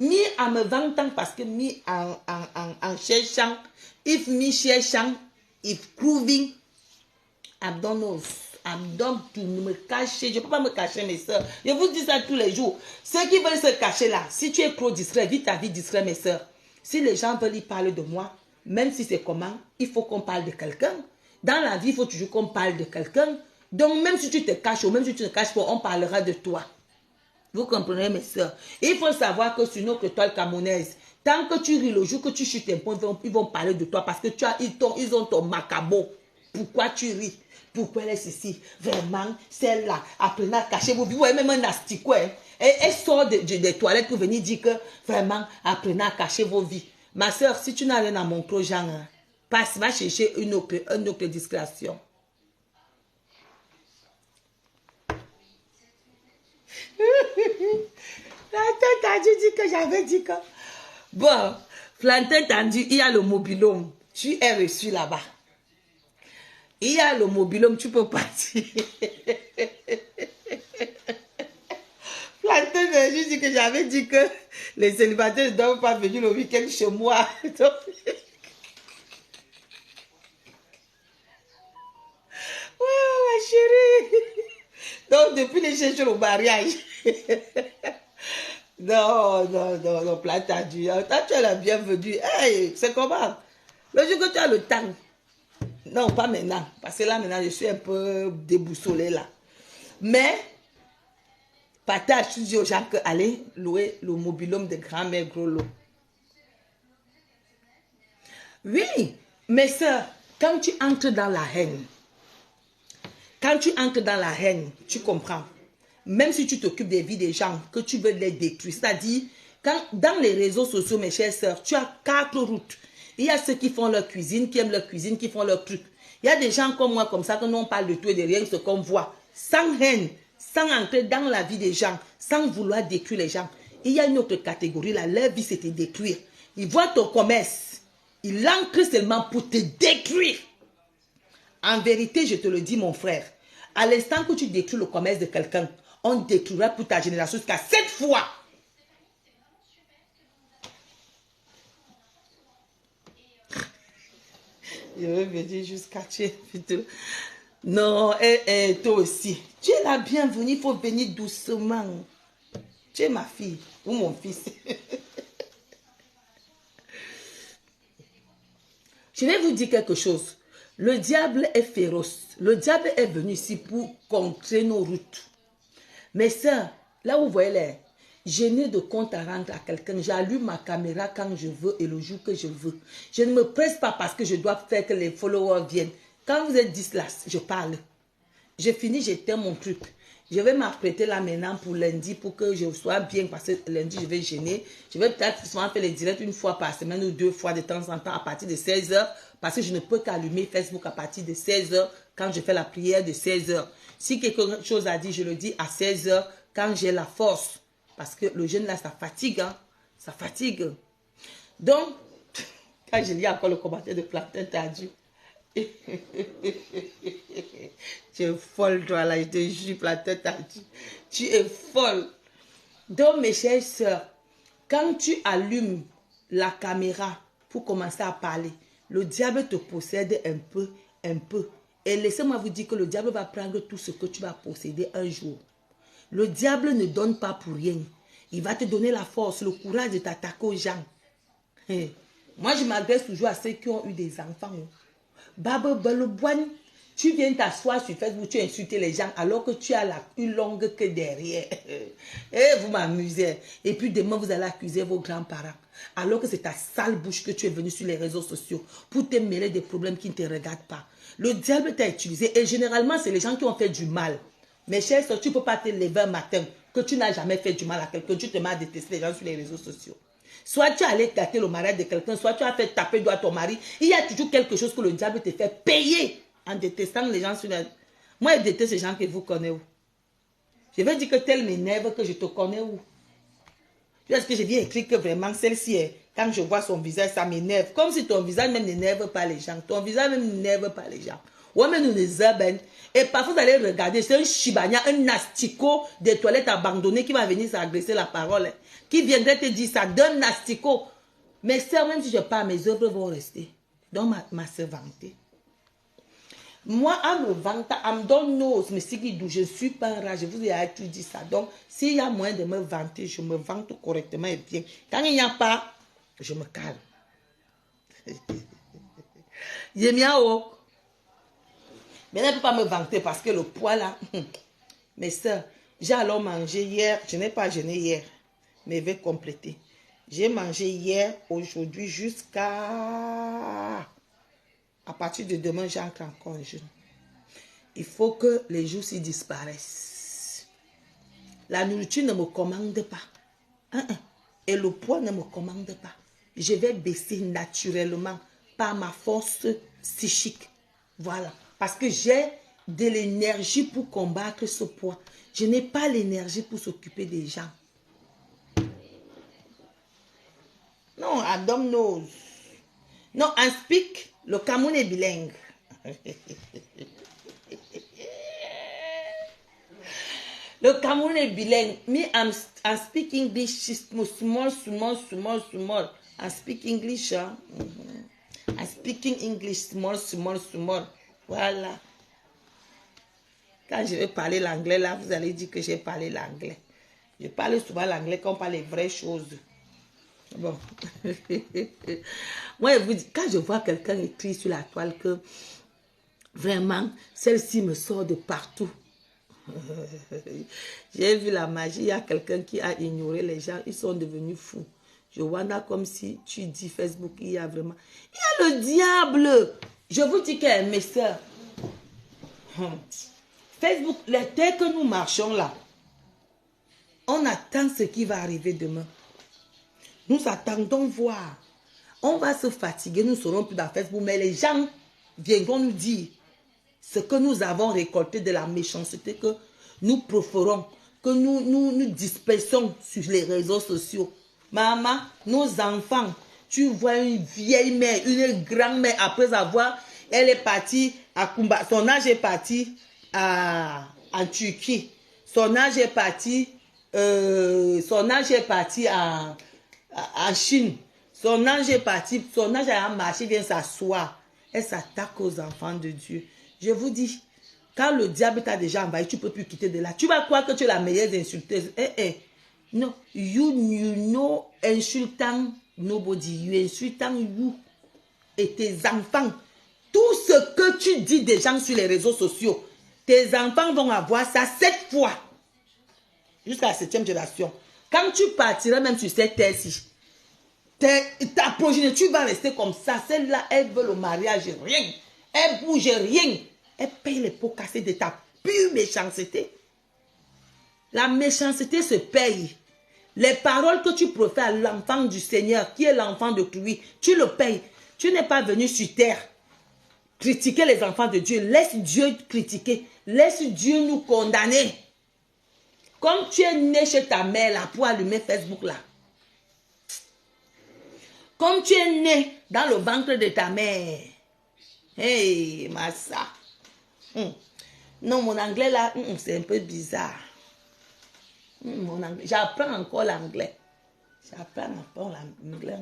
Mi en me vantant parce que mi en cherchant, if mi cherchant, if proving, I don't know. I'm done to me cacher. Je ne peux pas me cacher, mes soeurs. Je vous dis ça tous les jours. Ceux qui veulent se cacher là, si tu es trop distrait, vis ta vie distrait, mes soeurs. Si les gens veulent y parler de moi, même si c'est comment, il faut qu'on parle de quelqu'un. Dans la vie, il faut toujours qu'on parle de quelqu'un. Donc, même si tu te caches ou même si tu ne te caches pas, on parlera de toi. Vous comprenez, mes soeurs? Il faut savoir que sur notre toile camerounaise, tant que tu ris, le jour que tu chutes un point, ils vont parler de toi parce que ils ont ton macabo. Pourquoi tu ris? Pourquoi elle est ici? Vraiment, celle-là, apprenez à cacher vos vies. Ouais, même un asticot, hein. Elle sort des toilettes pour venir dire que vraiment, apprenez à cacher vos vies. Ma soeur, si tu n'as rien à montrer aux gens, hein, passe, va chercher une autre discrétion. Plantain Tandy dit que j'avais dit que... Bon, Plantain Tandy, il y a le mobilhome. Tu es reçu là-bas. Il y a le mobilhome, tu peux partir. Plantain Tandy dit que j'avais dit que les célibataires ne doivent pas venir le week-end chez moi. Donc... Ouais, ma chérie. Donc, depuis les chercheurs au mariage. Non, Plantain Tandy. Toi, tu es la bienvenue. Hey, c'est comment? Le jour que tu as le temps. Non, pas maintenant. Parce que là, maintenant, je suis un peu déboussolée là. Mais, partage, tu dis aux gens que allez louer le mobilhome de grand-mère Groslo. Oui, mes soeurs, quand tu entres dans la haine, tu comprends. Même si tu t'occupes des vies des gens, que tu veux les détruire. C'est-à-dire, dans les réseaux sociaux, mes chères soeurs, tu as 4 routes. Il y a ceux qui font leur cuisine, qui aiment leur cuisine, qui font leur truc. Il y a des gens comme moi, comme ça, que nous on parle de tout et de rien, ce qu'on voit. Sans haine, sans entrer dans la vie des gens, sans vouloir détruire les gens. Il y a une autre catégorie, là, leur vie, c'est te détruire. Ils voient ton commerce. Ils entrent seulement pour te détruire. En vérité, je te le dis, mon frère, à l'instant que tu détruis le commerce de quelqu'un, on détruira pour ta génération jusqu'à 7 fois. Je vais venir jusqu'à tu. Non, et toi aussi. Tu es la bienvenue, il faut venir doucement. Tu es ma fille ou mon fils. Je vais vous dire quelque chose. Le diable est féroce. Le diable est venu ici pour contrer nos routes. Mais ça, là où vous voyez, je n'ai de compte à rendre à quelqu'un. J'allume ma caméra quand je veux et le jour que je veux. Je ne me presse pas parce que je dois faire que les followers viennent. Quand vous êtes 10 là, je parle. Je finis, j'éteins mon truc. Je vais m'apprêter là maintenant pour lundi pour que je sois bien parce que lundi, je vais gêner. Je vais peut-être souvent faire les directs une fois par semaine ou 2 fois de temps en temps à partir de 16h parce que je ne peux qu'allumer Facebook à partir de 16h quand je fais la prière de 16h. Si quelque chose à dire, je le dis à 16h quand j'ai la force. Parce que le jeûne là, ça fatigue. Hein? Ça fatigue. Donc, quand je lis encore le commentaire de Plantain Tardu, tu es folle, toi, là, je te jure, Plantain Tardu. Tu es folle. Donc, mes chères sœurs, quand tu allumes la caméra pour commencer à parler, le diable te possède un peu, un peu. Et laissez-moi vous dire que le diable va prendre tout ce que tu vas posséder un jour. Le diable ne donne pas pour rien. Il va te donner la force, le courage de t'attaquer aux gens. Moi, je m'adresse toujours à ceux qui ont eu des enfants. Baba Balobouane, tu viens t'asseoir sur Facebook, tu insultes les gens alors que tu as la plus longue que derrière. Et vous m'amusez. Et puis demain, vous allez accuser vos grands-parents. Alors que c'est ta sale bouche que tu es venu sur les réseaux sociaux pour te mêler des problèmes qui ne te regardent pas. Le diable t'a utilisé et généralement, c'est les gens qui ont fait du mal. Mes chers soeurs, tu ne peux pas te lever un matin que tu n'as jamais fait du mal à quelqu'un. Tu te mets à détester les gens sur les réseaux sociaux. Soit tu es allé gâter le mariage de quelqu'un, soit tu as fait taper doigt à ton mari. Il y a toujours quelque chose que le diable te fait payer en détestant les gens sur les... Moi, je déteste ces gens que vous connaissez où. Je vais dire que tel m'énerve que je te connais où. Parce que je viens écrire que vraiment celle-ci, quand je vois son visage, ça m'énerve. Comme si ton visage même n'énerve pas les gens. Ton visage même n'énerve pas les gens. Ouais, mais nous les aben. Et parfois, vous allez regarder, c'est un chibania, un nastico des toilettes abandonnées qui va venir s'agresser la parole. Qui viendrait te dire ça d'un nastico. Mais ça, même si je parle, mes œuvres vont rester. Donc, ma se vanter. Moi, à me vanter, à me donner nos, mais c'est qui d'où je ne suis pas un rat, je vous ai tout dit ça. Donc, s'il y a moyen de me vanter, je me vante correctement et bien. Quand il n'y a pas, je me calme. Yemiao. Mais elle ne peut pas me vanter parce que le poids là. Mes soeurs, j'ai alors mangé hier. Je n'ai pas jeûné hier, mais je vais compléter. J'ai mangé hier, aujourd'hui, jusqu'à... À partir de demain, j'entre encore en jeûne. Il faut que les jours s'y disparaissent. La nourriture ne me commande pas. Et le poids ne me commande pas. Je vais baisser naturellement par ma force psychique. Voilà. Parce que j'ai de l'énergie pour combattre ce poids. Je n'ai pas l'énergie pour s'occuper des gens. Non, Adam knows. Non, I speak. Le Cameroun est bilingue. Le Cameroun est bilingue. Me, I speak English small. I speak English. Hein? I speaking English small. Voilà. Quand je vais parler l'anglais, là, vous allez dire que j'ai parlé l'anglais. Je parle souvent l'anglais quand on parle les vraies choses. Bon. Moi, je vous dis, quand je vois quelqu'un écrit sur la toile que vraiment, celle-ci me sort de partout. J'ai vu la magie, il y a quelqu'un qui a ignoré les gens, ils sont devenus fous. Je vois là comme si tu dis Facebook, il y a vraiment... Il y a le diable. Je vous dis que mes soeurs, Facebook, les terres que nous marchons là, on attend ce qui va arriver demain. Nous attendons voir. On va se fatiguer, nous ne serons plus dans Facebook, mais les gens viendront nous dire ce que nous avons récolté de la méchanceté que nous proférons, que nous dispersons sur les réseaux sociaux. Maman, nos enfants, tu vois une vieille mère, une grand-mère, après avoir, elle est partie à Kumba, son âge est parti en Turquie, son âge est parti en Chine, son âge est parti, son âge a marché, vient s'asseoir. elle s'attaque aux enfants de Dieu. Je vous dis, quand le diable t'a déjà envahi, tu ne peux plus quitter de là. Tu vas croire que tu es la meilleure insulteuse. Non, you know insultant nobody. You insultant you et tes enfants. Tout ce que tu dis des gens sur les réseaux sociaux, tes enfants vont avoir ça 7 fois. Jusqu'à la 7e génération. Quand tu partiras même sur cette terre-ci, ta progéniture, tu vas rester comme ça. Celle-là, elle veut le mariage, rien. Elle bouge, rien. Elle paye les pots cassés de ta pure méchanceté. La méchanceté se paye. Les paroles que tu profères à l'enfant du Seigneur, qui est l'enfant de Christ, tu le payes. Tu n'es pas venu sur terre critiquer les enfants de Dieu. Laisse Dieu critiquer. Laisse Dieu nous condamner. Comme tu es né chez ta mère là, pour allumer Facebook là. Comme tu es né dans le ventre de ta mère. Hey, Massa. Non, mon anglais là, c'est un peu bizarre. J'apprends encore l'anglais. J'apprends encore l'anglais.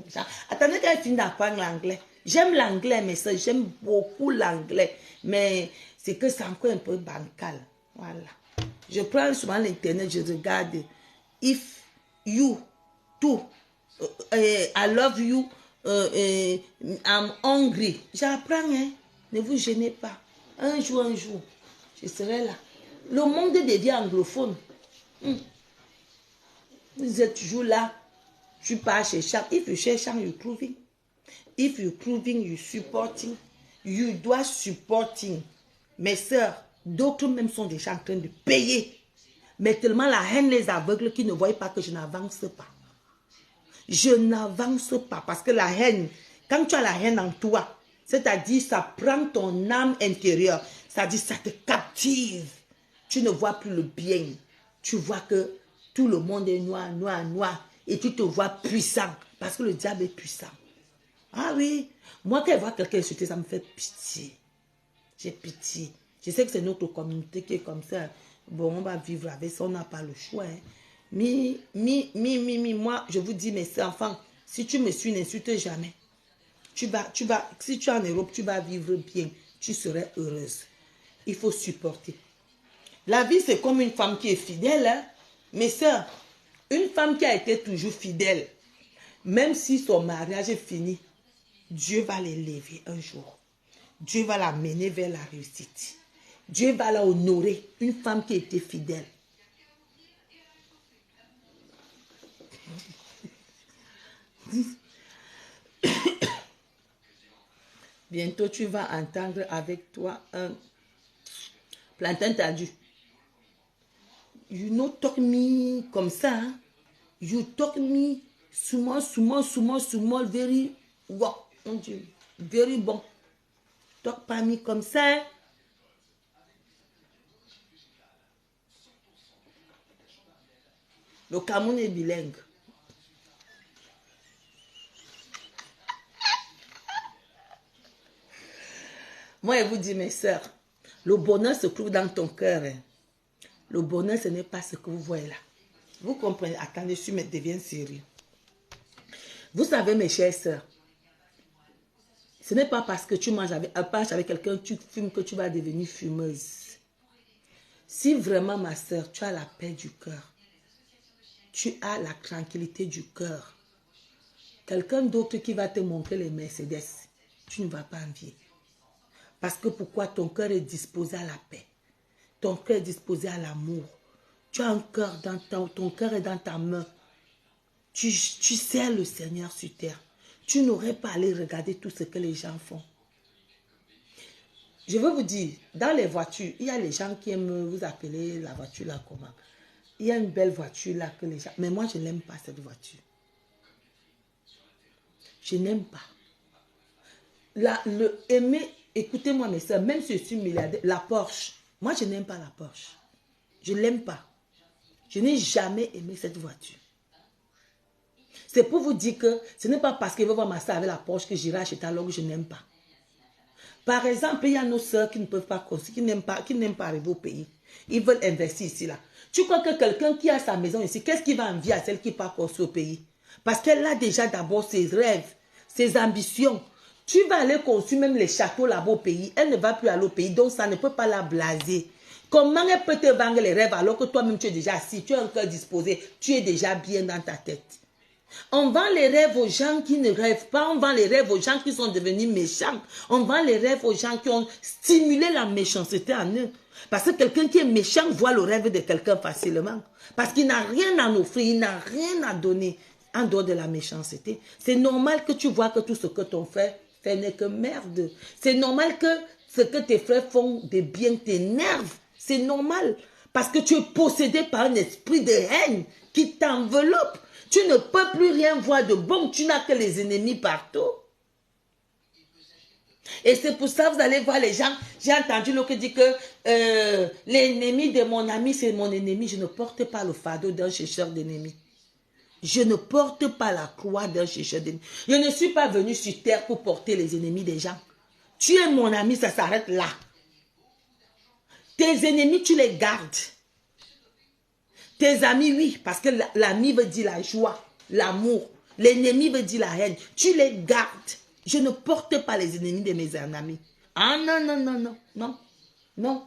Attendez qu'elle finisse d'apprendre l'anglais. J'aime l'anglais, mais ça, j'aime beaucoup l'anglais. Mais c'est que c'est encore un peu bancal. Voilà. Je prends souvent l'internet, je regarde. If you, to, I love you, I'm hungry. J'apprends, hein. Ne vous gênez pas. Un jour, je serai là. Le monde devient anglophone. Vous êtes toujours là. Tu pars chercher. If you cherchant, you proving. If you proving, you supporting. You dois supporting. Mes sœurs, d'autres même sont déjà en train de payer. Mais tellement la haine les aveugle qu'ils ne voient pas que je n'avance pas. Je n'avance pas parce que la haine, quand tu as la haine en toi, c'est-à-dire ça prend ton âme intérieure, c'est-à-dire ça te captive. Tu ne vois plus le bien. Tu vois que tout le monde est noir, noir, noir. Et tu te vois puissant. Parce que le diable est puissant. Ah oui. Moi, quand je vois quelqu'un insulter, ça me fait pitié. J'ai pitié. Je sais que c'est notre communauté qui est comme ça. Bon, on va vivre avec ça. On n'a pas le choix. Hein. Moi, je vous dis, mes enfants, si tu me suis, n'insulte jamais. Si tu es en Europe, tu vas vivre bien. Tu serais heureuse. Il faut supporter. La vie, c'est comme une femme qui est fidèle. Hein? Mes soeurs, une femme qui a été toujours fidèle, même si son mariage est fini, Dieu va l'élever un jour. Dieu va la mener vers la réussite. Dieu va la honorer. Une femme qui était fidèle. Bientôt, tu vas entendre avec toi un plantain tendu. You no talk me comme ça. Hein? You talk me small, very wow, mon Dieu, very bon. Talk pas me comme ça. Hein? Le Cameroun est bilingue. Moi, je vous dis, mes soeurs, le bonheur se trouve dans ton cœur. Hein? Le bonheur, ce n'est pas ce que vous voyez là. Vous comprenez? Attendez, je deviens sérieux. Vous savez, mes chères soeurs, ce n'est pas parce que tu manges avec quelqu'un, tu fumes, que tu vas devenir fumeuse. Si vraiment, ma soeur, tu as la paix du cœur, tu as la tranquillité du cœur, quelqu'un d'autre qui va te montrer les Mercedes, tu ne vas pas envier. Parce que pourquoi? Ton cœur est disposé à la paix. Ton cœur est disposé à l'amour. Tu as un cœur ton cœur est dans ta main. Tu sers le Seigneur sur terre. Tu n'aurais pas à aller regarder tout ce que les gens font. Je veux vous dire, dans les voitures, il y a les gens qui aiment vous appeler la voiture là comment. Il y a une belle voiture là que les gens... Mais moi, je n'aime pas cette voiture. Je n'aime pas. Écoutez-moi mes soeurs, même si je suis milliardaire, la Porsche, moi je n'aime pas la Porsche. Je ne l'aime pas. Je n'ai jamais aimé cette voiture. C'est pour vous dire que ce n'est pas parce qu'il veut voir ma soeur avec la Porsche que j'irai acheter alors que je n'aime pas. Par exemple, il y a nos soeurs qui ne peuvent pas construire, qui n'aiment pas arriver au pays. Ils veulent investir ici là. Tu crois que quelqu'un qui a sa maison ici, qu'est-ce qu'il va envier à celle qui part construire au pays? Parce qu'elle a déjà d'abord ses rêves, ses ambitions. Tu vas aller construire même les châteaux là-bas au pays. Elle ne va plus aller au pays, donc ça ne peut pas la blaser. Comment elle peut te vendre les rêves alors que toi-même tu es déjà assis, tu as un cœur disposé, tu es déjà bien dans ta tête. On vend les rêves aux gens qui ne rêvent pas, on vend les rêves aux gens qui sont devenus méchants, on vend les rêves aux gens qui ont stimulé la méchanceté en eux. Parce que quelqu'un qui est méchant voit le rêve de quelqu'un facilement. Parce qu'il n'a rien à offrir, il n'a rien à donner en dehors de la méchanceté. C'est normal que tu vois que tout ce que ton frère fait n'est que merde. C'est normal que ce que tes frères font de bien t'énerve. C'est normal. Parce que tu es possédé par un esprit de haine qui t'enveloppe. Tu ne peux plus rien voir de bon. Tu n'as que les ennemis partout. Et c'est pour ça que vous allez voir les gens. J'ai entendu l'autre dit que l'ennemi de mon ami, c'est mon ennemi. Je ne porte pas le fardeau d'un chercheur d'ennemis. Je ne porte pas la croix d'un chercheur d'ennemis. Je ne suis pas venu sur terre pour porter les ennemis des gens. Tu es mon ami, ça s'arrête là. Tes ennemis, tu les gardes. Tes amis, oui, parce que l'ami veut dire la joie, l'amour. L'ennemi veut dire la haine. Tu les gardes. Je ne porte pas les ennemis de mes amis. Ah non, non, non, non, non, non.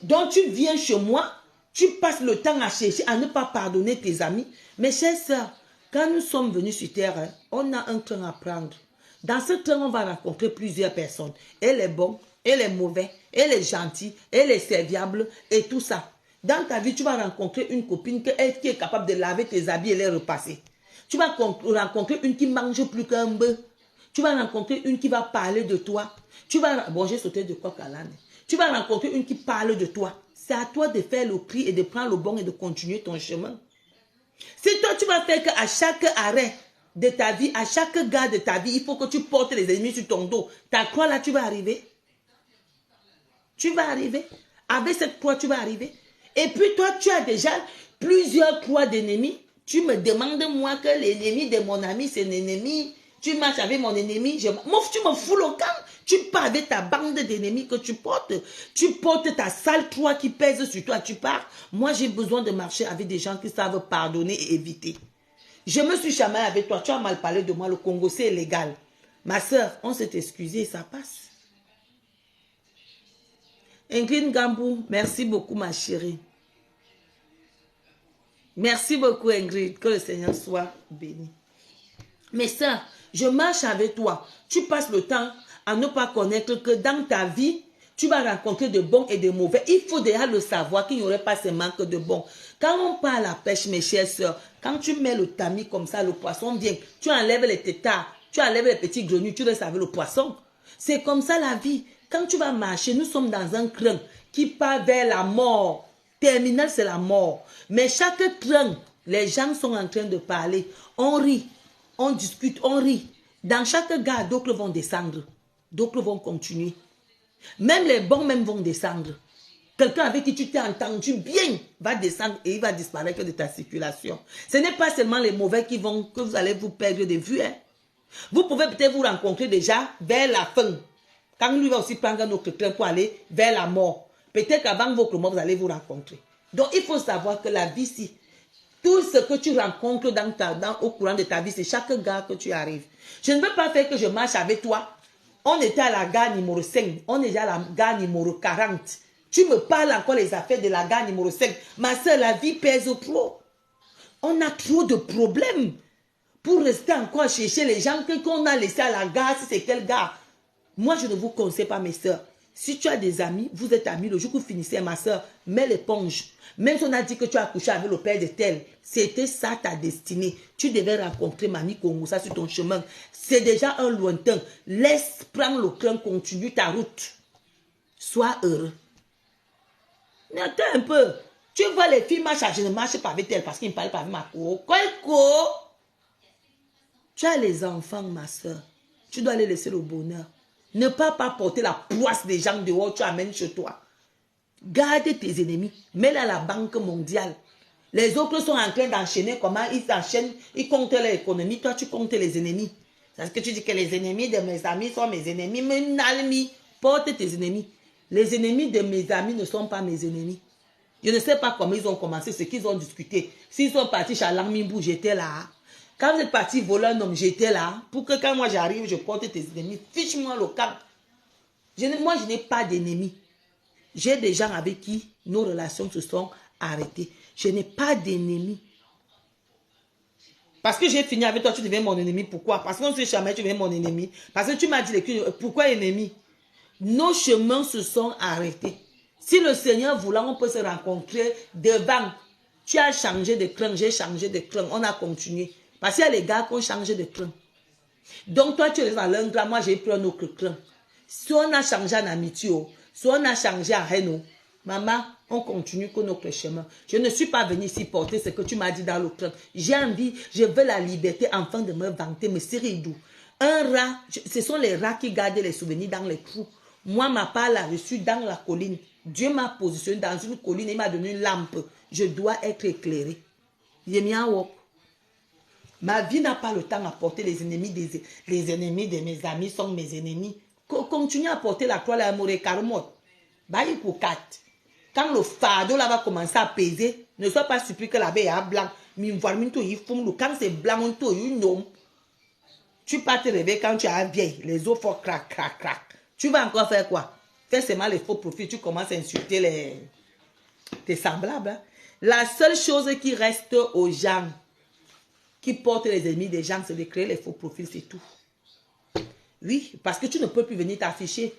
Donc tu viens chez moi, tu passes le temps à chercher, à ne pas pardonner tes amis. Mes chères sœurs, quand nous sommes venus sur terre, on a un train à prendre. Dans ce train, on va rencontrer plusieurs personnes. Elle est bonne, elle est mauvaise, elle est gentille, elle est serviable et tout ça. Dans ta vie, tu vas rencontrer une copine qui est capable de laver tes habits et les repasser. Tu vas rencontrer une qui mange plus qu'un bœuf. Tu vas rencontrer une qui va parler de toi. Bon, j'ai sauté de coq à l'âne. Tu vas rencontrer une qui parle de toi. C'est à toi de faire le prix et de prendre le bon et de continuer ton chemin. Si toi, tu vas faire qu'à chaque arrêt de ta vie, à chaque gare de ta vie, il faut que tu portes les ennemis sur ton dos. Ta croix là, tu vas arriver. Tu vas arriver. Avec cette croix, tu vas arriver. Et puis toi, tu as déjà plusieurs croix d'ennemis. Tu me demandes, moi, que l'ennemi de mon ami, c'est un ennemi. Tu marches avec mon ennemi. Tu me fous le camp. Tu pars avec ta bande d'ennemis que tu portes. Tu portes ta sale croix qui pèse sur toi. Tu pars. Moi, j'ai besoin de marcher avec des gens qui savent pardonner et éviter. Je me suis chamaillé avec toi. Tu as mal parlé de moi. Le Congo, c'est illégal. Ma soeur, on s'est excusé et ça passe. Ingrid Gambou, merci beaucoup ma chérie. Merci beaucoup Ingrid, que le Seigneur soit béni. Mais ça, je marche avec toi. Tu passes le temps à ne pas connaître que dans ta vie, tu vas rencontrer de bons et de mauvais. Il faut déjà le savoir qu'il n'y aurait pas seulement que de bons. Quand on part à la pêche, mes chères sœurs, quand tu mets le tamis comme ça, le poisson vient. Tu enlèves les tétards, tu enlèves les petits grenouilles, tu restes avec le poisson. C'est comme ça la vie. Quand tu vas marcher, nous sommes dans un train qui part vers la mort. Terminal, c'est la mort. Mais chaque train, les gens sont en train de parler. On rit, on discute, on rit. Dans chaque gare, d'autres vont descendre. D'autres vont continuer. Même les bons même vont descendre. Quelqu'un avec qui tu t'es entendu bien va descendre et il va disparaître de ta circulation. Ce n'est pas seulement les mauvais que vous allez vous perdre de vue. Hein. Vous pouvez peut-être vous rencontrer déjà vers la fin. Quand lui va aussi prendre notre train pour aller vers la mort. Peut-être qu'avant votre mort, vous allez vous rencontrer. Donc, il faut savoir que la vie, si tout ce que tu rencontres au courant de ta vie, c'est chaque gare que tu arrives. Je ne veux pas faire que je marche avec toi. On était à la gare numéro 5. On est déjà à la gare numéro 40. Tu me parles encore les affaires de la gare numéro 5. Ma soeur, la vie pèse trop. On a trop de problèmes pour rester encore chercher les gens qu'on a laissés à la gare, si c'est quelle gare. Moi, je ne vous conseille pas, mes soeurs. Si tu as des amis, vous êtes amis, le jour que vous finissez, ma soeur, mets l'éponge. Même si on a dit que tu as couché avec le père de tel, c'était ça ta destinée. Tu devais rencontrer Mamie Kongoussa sur ton chemin. C'est déjà un lointain. Laisse prendre le train, continue ta route. Sois heureux. Mais attends un peu. Tu vois les filles marchent, je ne marche pas avec elle parce qu'ils ne parlent pas avec ma cour. Tu as les enfants, ma soeur. Tu dois les laisser le bonheur. Ne pas porter la poisse des gens dehors, tu amènes chez toi. Garde tes ennemis. Mets-les à la Banque mondiale. Les autres sont en train d'enchaîner. Comment ils enchaînent? Ils comptent l'économie. Toi, tu comptes les ennemis. Parce que tu dis que les ennemis de mes amis sont mes ennemis. Mais Nalmi, porte tes ennemis. Les ennemis de mes amis ne sont pas mes ennemis. Je ne sais pas comment ils ont commencé, ce qu'ils ont discuté. S'ils sont partis chez Lamibou, j'étais là. Quand vous êtes parti voler un homme, j'étais là. Pour que quand moi j'arrive, je porte tes ennemis. Fiche-moi le cap. Moi, je n'ai pas d'ennemis. J'ai des gens avec qui nos relations se sont arrêtées. Je n'ai pas d'ennemis. Parce que j'ai fini avec toi, tu deviens mon ennemi. Pourquoi? Parce qu'on se jamais, tu deviens mon ennemi. Parce que tu m'as dit, pourquoi ennemi? Nos chemins se sont arrêtés. Si le Seigneur voulait, on peut se rencontrer devant. Tu as changé de clan, j'ai changé de clan. On a continué. Parce qu'il y a les gars qui ont changé de clan. Donc toi, tu es dans l'un clan, moi j'ai pris un autre clan. Si on a changé en amitié, si on a changé en haine, maman, on continue que notre chemin. Je ne suis pas venue ici porter ce que tu m'as dit dans le clan. J'ai envie, je veux la liberté enfin de me vanter, me serrer d'où. Un rat, ce sont les rats qui gardent les souvenirs dans les trous. Moi, ma part là, je suis dans la colline. Dieu m'a positionné dans une colline et m'a donné une lampe. Je dois être éclairé. Ma vie n'a pas le temps à porter les ennemis de mes amis sont mes ennemis. Continue à porter la croix, l'amour et carmote. Quand le fardeau là va commencer à peser, ne sois pas surpris que la baie est blanc. Quand c'est blanc, tu peux te réveiller quand tu es vieille. Les os font crac, crac, crac. Tu vas encore faire quoi? Fais seulement les faux profils. Tu commences à insulter tes semblables. Hein? La seule chose qui reste aux gens qui portent les ennemis des gens, c'est de créer les faux profils, c'est tout. Oui, parce que tu ne peux plus venir t'afficher.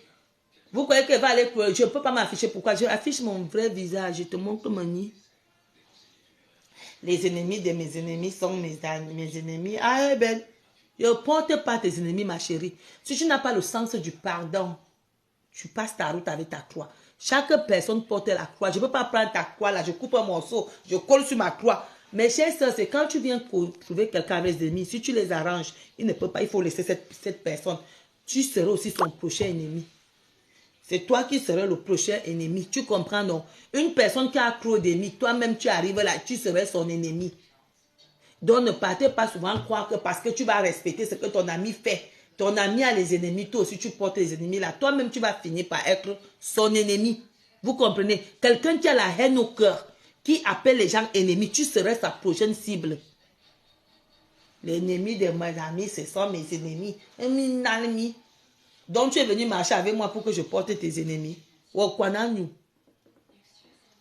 Vous croyez qu'elle va aller... Je ne peux pas m'afficher. Pourquoi? Je affiche mon vrai visage. Je te montre mon nid. Les ennemis de mes ennemis sont mes ennemis. Ah, ben, ne porte pas tes ennemis, ma chérie. Si tu n'as pas le sens du pardon, tu passes ta route avec ta croix. Chaque personne porte la croix. Je ne peux pas prendre ta croix là, je coupe un morceau, je colle sur ma croix. Mes chers soeurs, c'est quand tu viens trouver quelqu'un avec des ennemis, si tu les arranges, il ne peut pas, il faut laisser cette personne. Tu seras aussi son prochain ennemi. C'est toi qui seras le prochain ennemi. Tu comprends, non? Une personne qui a trop d'ennemis, toi-même tu arrives là, tu serais son ennemi. Donc ne partez pas souvent croire que parce que tu vas respecter ce que ton ami fait, ton ami a les ennemis, toi aussi tu portes les ennemis là, toi-même tu vas finir par être son ennemi. Vous comprenez? Quelqu'un qui a la haine au cœur, qui appelle les gens ennemis, tu serais sa prochaine cible. L'ennemi de mes amis, ce sont mes ennemis. Ennemi. Donc tu es venu marcher avec moi pour que je porte tes ennemis.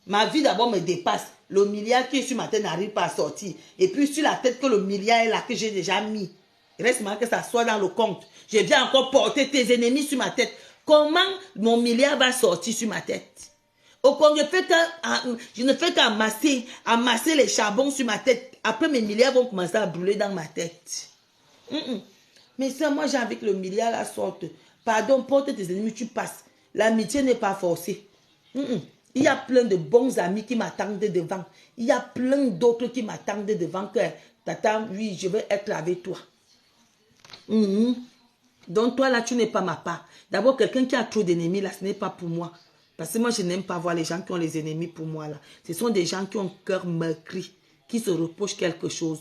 Ma vie d'abord me dépasse. Le milliard qui est sur ma tête n'arrive pas à sortir. Et puis sur la tête que le milliard est là, que j'ai déjà mis. Il reste mal que ça soit dans le compte. Je viens encore porter tes ennemis sur ma tête. Comment mon milliard va sortir sur ma tête? Au contraire, je ne fais qu'amasser les charbons sur ma tête. Après, mes milliards vont commencer à brûler dans ma tête. Mais ça, moi, j'ai envie que le milliard la sorte. Pardon, porte tes ennemis, tu passes. L'amitié n'est pas forcée. Il y a plein de bons amis qui m'attendent devant. Il y a plein d'autres qui m'attendent devant. Que, t'attends, oui, je vais être avec toi. Donc, toi, là, tu n'es pas ma part. D'abord, quelqu'un qui a trop d'ennemis, là, ce n'est pas pour moi. Parce que moi, je n'aime pas voir les gens qui ont les ennemis pour moi, là. Ce sont des gens qui ont le cœur meurtri, qui se reprochent quelque chose,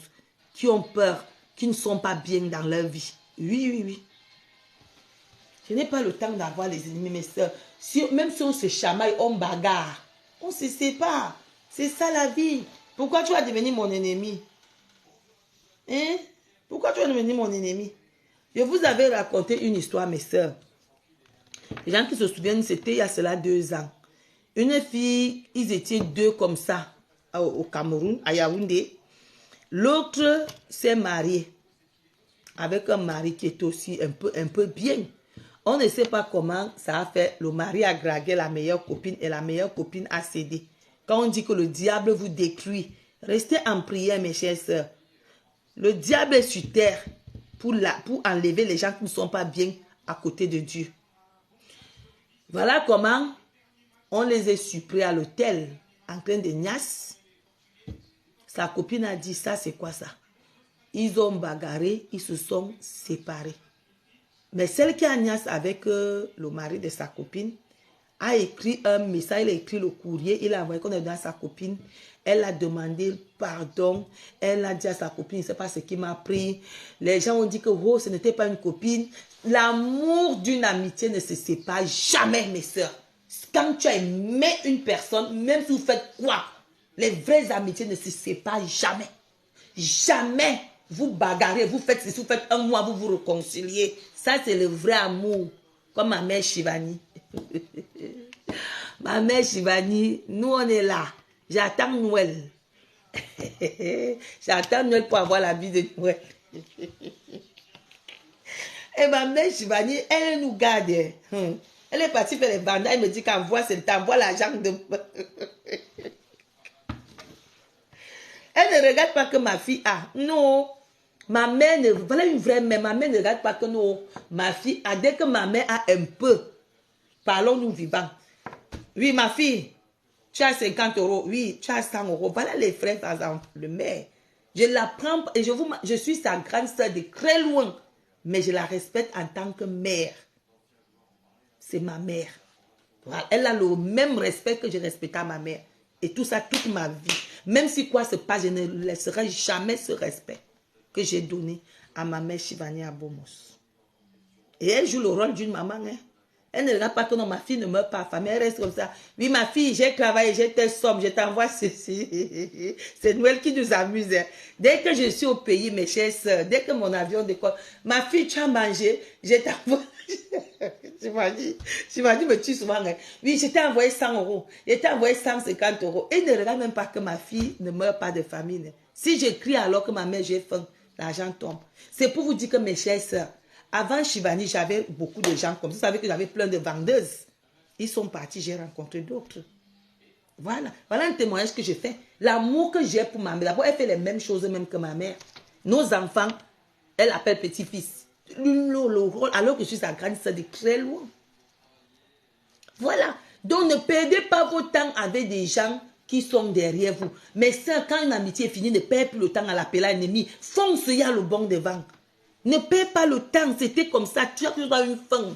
qui ont peur, qui ne sont pas bien dans leur vie. Oui. Je n'ai pas le temps d'avoir les ennemis, mes soeurs. Même si on se chamaille, on bagarre. On se sépare. C'est ça la vie. Pourquoi tu vas devenir mon ennemi? Hein? Pourquoi tu vas devenir mon ennemi? Je vous avais raconté une histoire, mes soeurs. Les gens qui se souviennent, c'était il y a cela 2 ans. Une fille, ils étaient 2 comme ça au Cameroun, à Yaoundé. L'autre s'est mariée avec un mari qui est aussi un peu bien. On ne sait pas comment ça a fait. Le mari a dragué la meilleure copine et la meilleure copine a cédé. Quand on dit que le diable vous détruit, restez en prière, mes chères sœurs. Le diable est sur terre pour enlever les gens qui ne sont pas bien à côté de Dieu. Voilà comment on les a surpris à l'hôtel en train de niasse. Sa copine a dit, ça c'est quoi ça? Ils ont bagarré, ils se sont séparés. Mais celle qui a niasse avec le mari de sa copine a écrit un message, il a écrit le courrier, il a envoyé qu'on est dans sa copine. Elle a demandé pardon, elle a dit à sa copine, je ne sais pas ce qui m'a pris. Les gens ont dit que oh, ce n'était pas une copine. L'amour d'une amitié ne se sépare jamais, mes soeurs. Quand tu as aimé une personne, même si vous faites quoi, les vraies amitiés ne se séparent jamais. Jamais. Vous bagarrez, vous faites ceci, vous faites un mois, vous vous réconciliez. Ça, c'est le vrai amour. Comme ma mère Shivani. Ma mère Shivani, nous, on est là. J'attends Noël. J'attends Noël pour avoir la vie de Noël. Et ma mère Shivani, elle nous garde. Elle est partie faire les bandes. Elle me dit qu'envoie l'argent de... Elle ne regarde pas que ma fille a. Non. Ma mère ne... Voilà une vraie mère. Ma mère ne regarde pas que non. Ma fille a. Dès que ma mère a un peu, parlons-nous vivants. Oui, ma fille, tu as 50 euros. Oui, tu as 100 euros. Voilà les frères, par exemple, le maire. Je la prends et je suis sa grande soeur de très loin. Mais je la respecte en tant que mère. C'est ma mère. Voilà. Elle a le même respect que je respecte à ma mère. Et tout ça, toute ma vie. Même si quoi se passe, je ne laisserai jamais ce respect que j'ai donné à ma mère Shivani Abomos. Et elle joue le rôle d'une maman. Hein. Elle ne regarde pas que non, ma fille ne meurt pas. Elle reste comme ça. Oui, ma fille, j'ai travaillé, j'ai telle somme, je t'envoie ceci. C'est Noël qui nous amuse. Hein. Dès que je suis au pays, mes chères soeurs, dès que mon avion décolle, ma fille, tu as mangé, je t'envoie. Shivani me tue souvent. Hein. Oui, je t'ai envoyé 100 euros. Je t'ai envoyé 150 euros. Et ne regarde même pas que ma fille ne meurt pas de famine. Hein. Si je crie alors que ma mère, j'ai faim, l'argent tombe. C'est pour vous dire que mes chères soeurs, avant Shivani, j'avais beaucoup de gens comme ça. Vous savez que j'avais plein de vendeuses. Ils sont partis, j'ai rencontré d'autres. Voilà. Voilà un témoignage que je fais. L'amour que j'ai pour ma mère. D'abord, elle fait les mêmes choses même que ma mère. Nos enfants, elle appelle petit-fils. Le rôle, alors que je suis sa grande soeur de très loin. Voilà. Donc, ne perdez pas vos temps avec des gens qui sont derrière vous. Mais ça, quand une amitié est finie, ne perdez plus le temps à l'appeler l'ennemi. Fonce, il y a le bon devant. Ne perds pas le temps, c'était comme ça, tu as toujours une fin.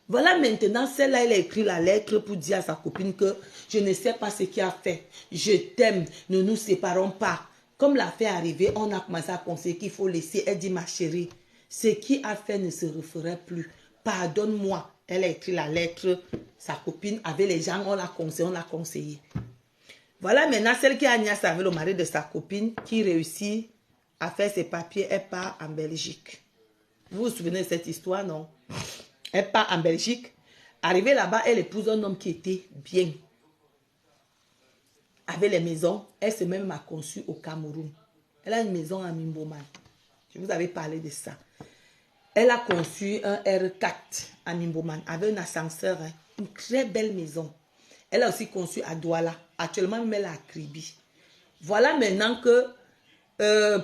Voilà maintenant, celle-là, elle a écrit la lettre pour dire à sa copine que je ne sais pas ce qu'il a fait. Je t'aime, ne nous séparons pas. Comme l'affaire est arrivée, on a commencé à conseiller qu'il faut laisser. Elle dit, ma chérie, ce qu'il a fait ne se referait plus. Pardonne-moi. Elle a écrit la lettre, sa copine, avec les gens, on l'a conseillé. Voilà maintenant, celle qui a niaise avec le mari de sa copine, qui réussit à faire ses papiers, elle part en Belgique. Vous vous souvenez de cette histoire, non? Elle part en Belgique. Arrivée là-bas, elle épouse un homme qui était bien. Avec les maisons, elle s'est même conçue au Cameroun. Elle a une maison à Mimboman. Je vous avais parlé de ça. Elle a conçu un R4 à Mimboman avec un ascenseur, hein, une très belle maison. Elle a aussi conçu à Douala. Actuellement, même elle est à Kribi. Voilà maintenant que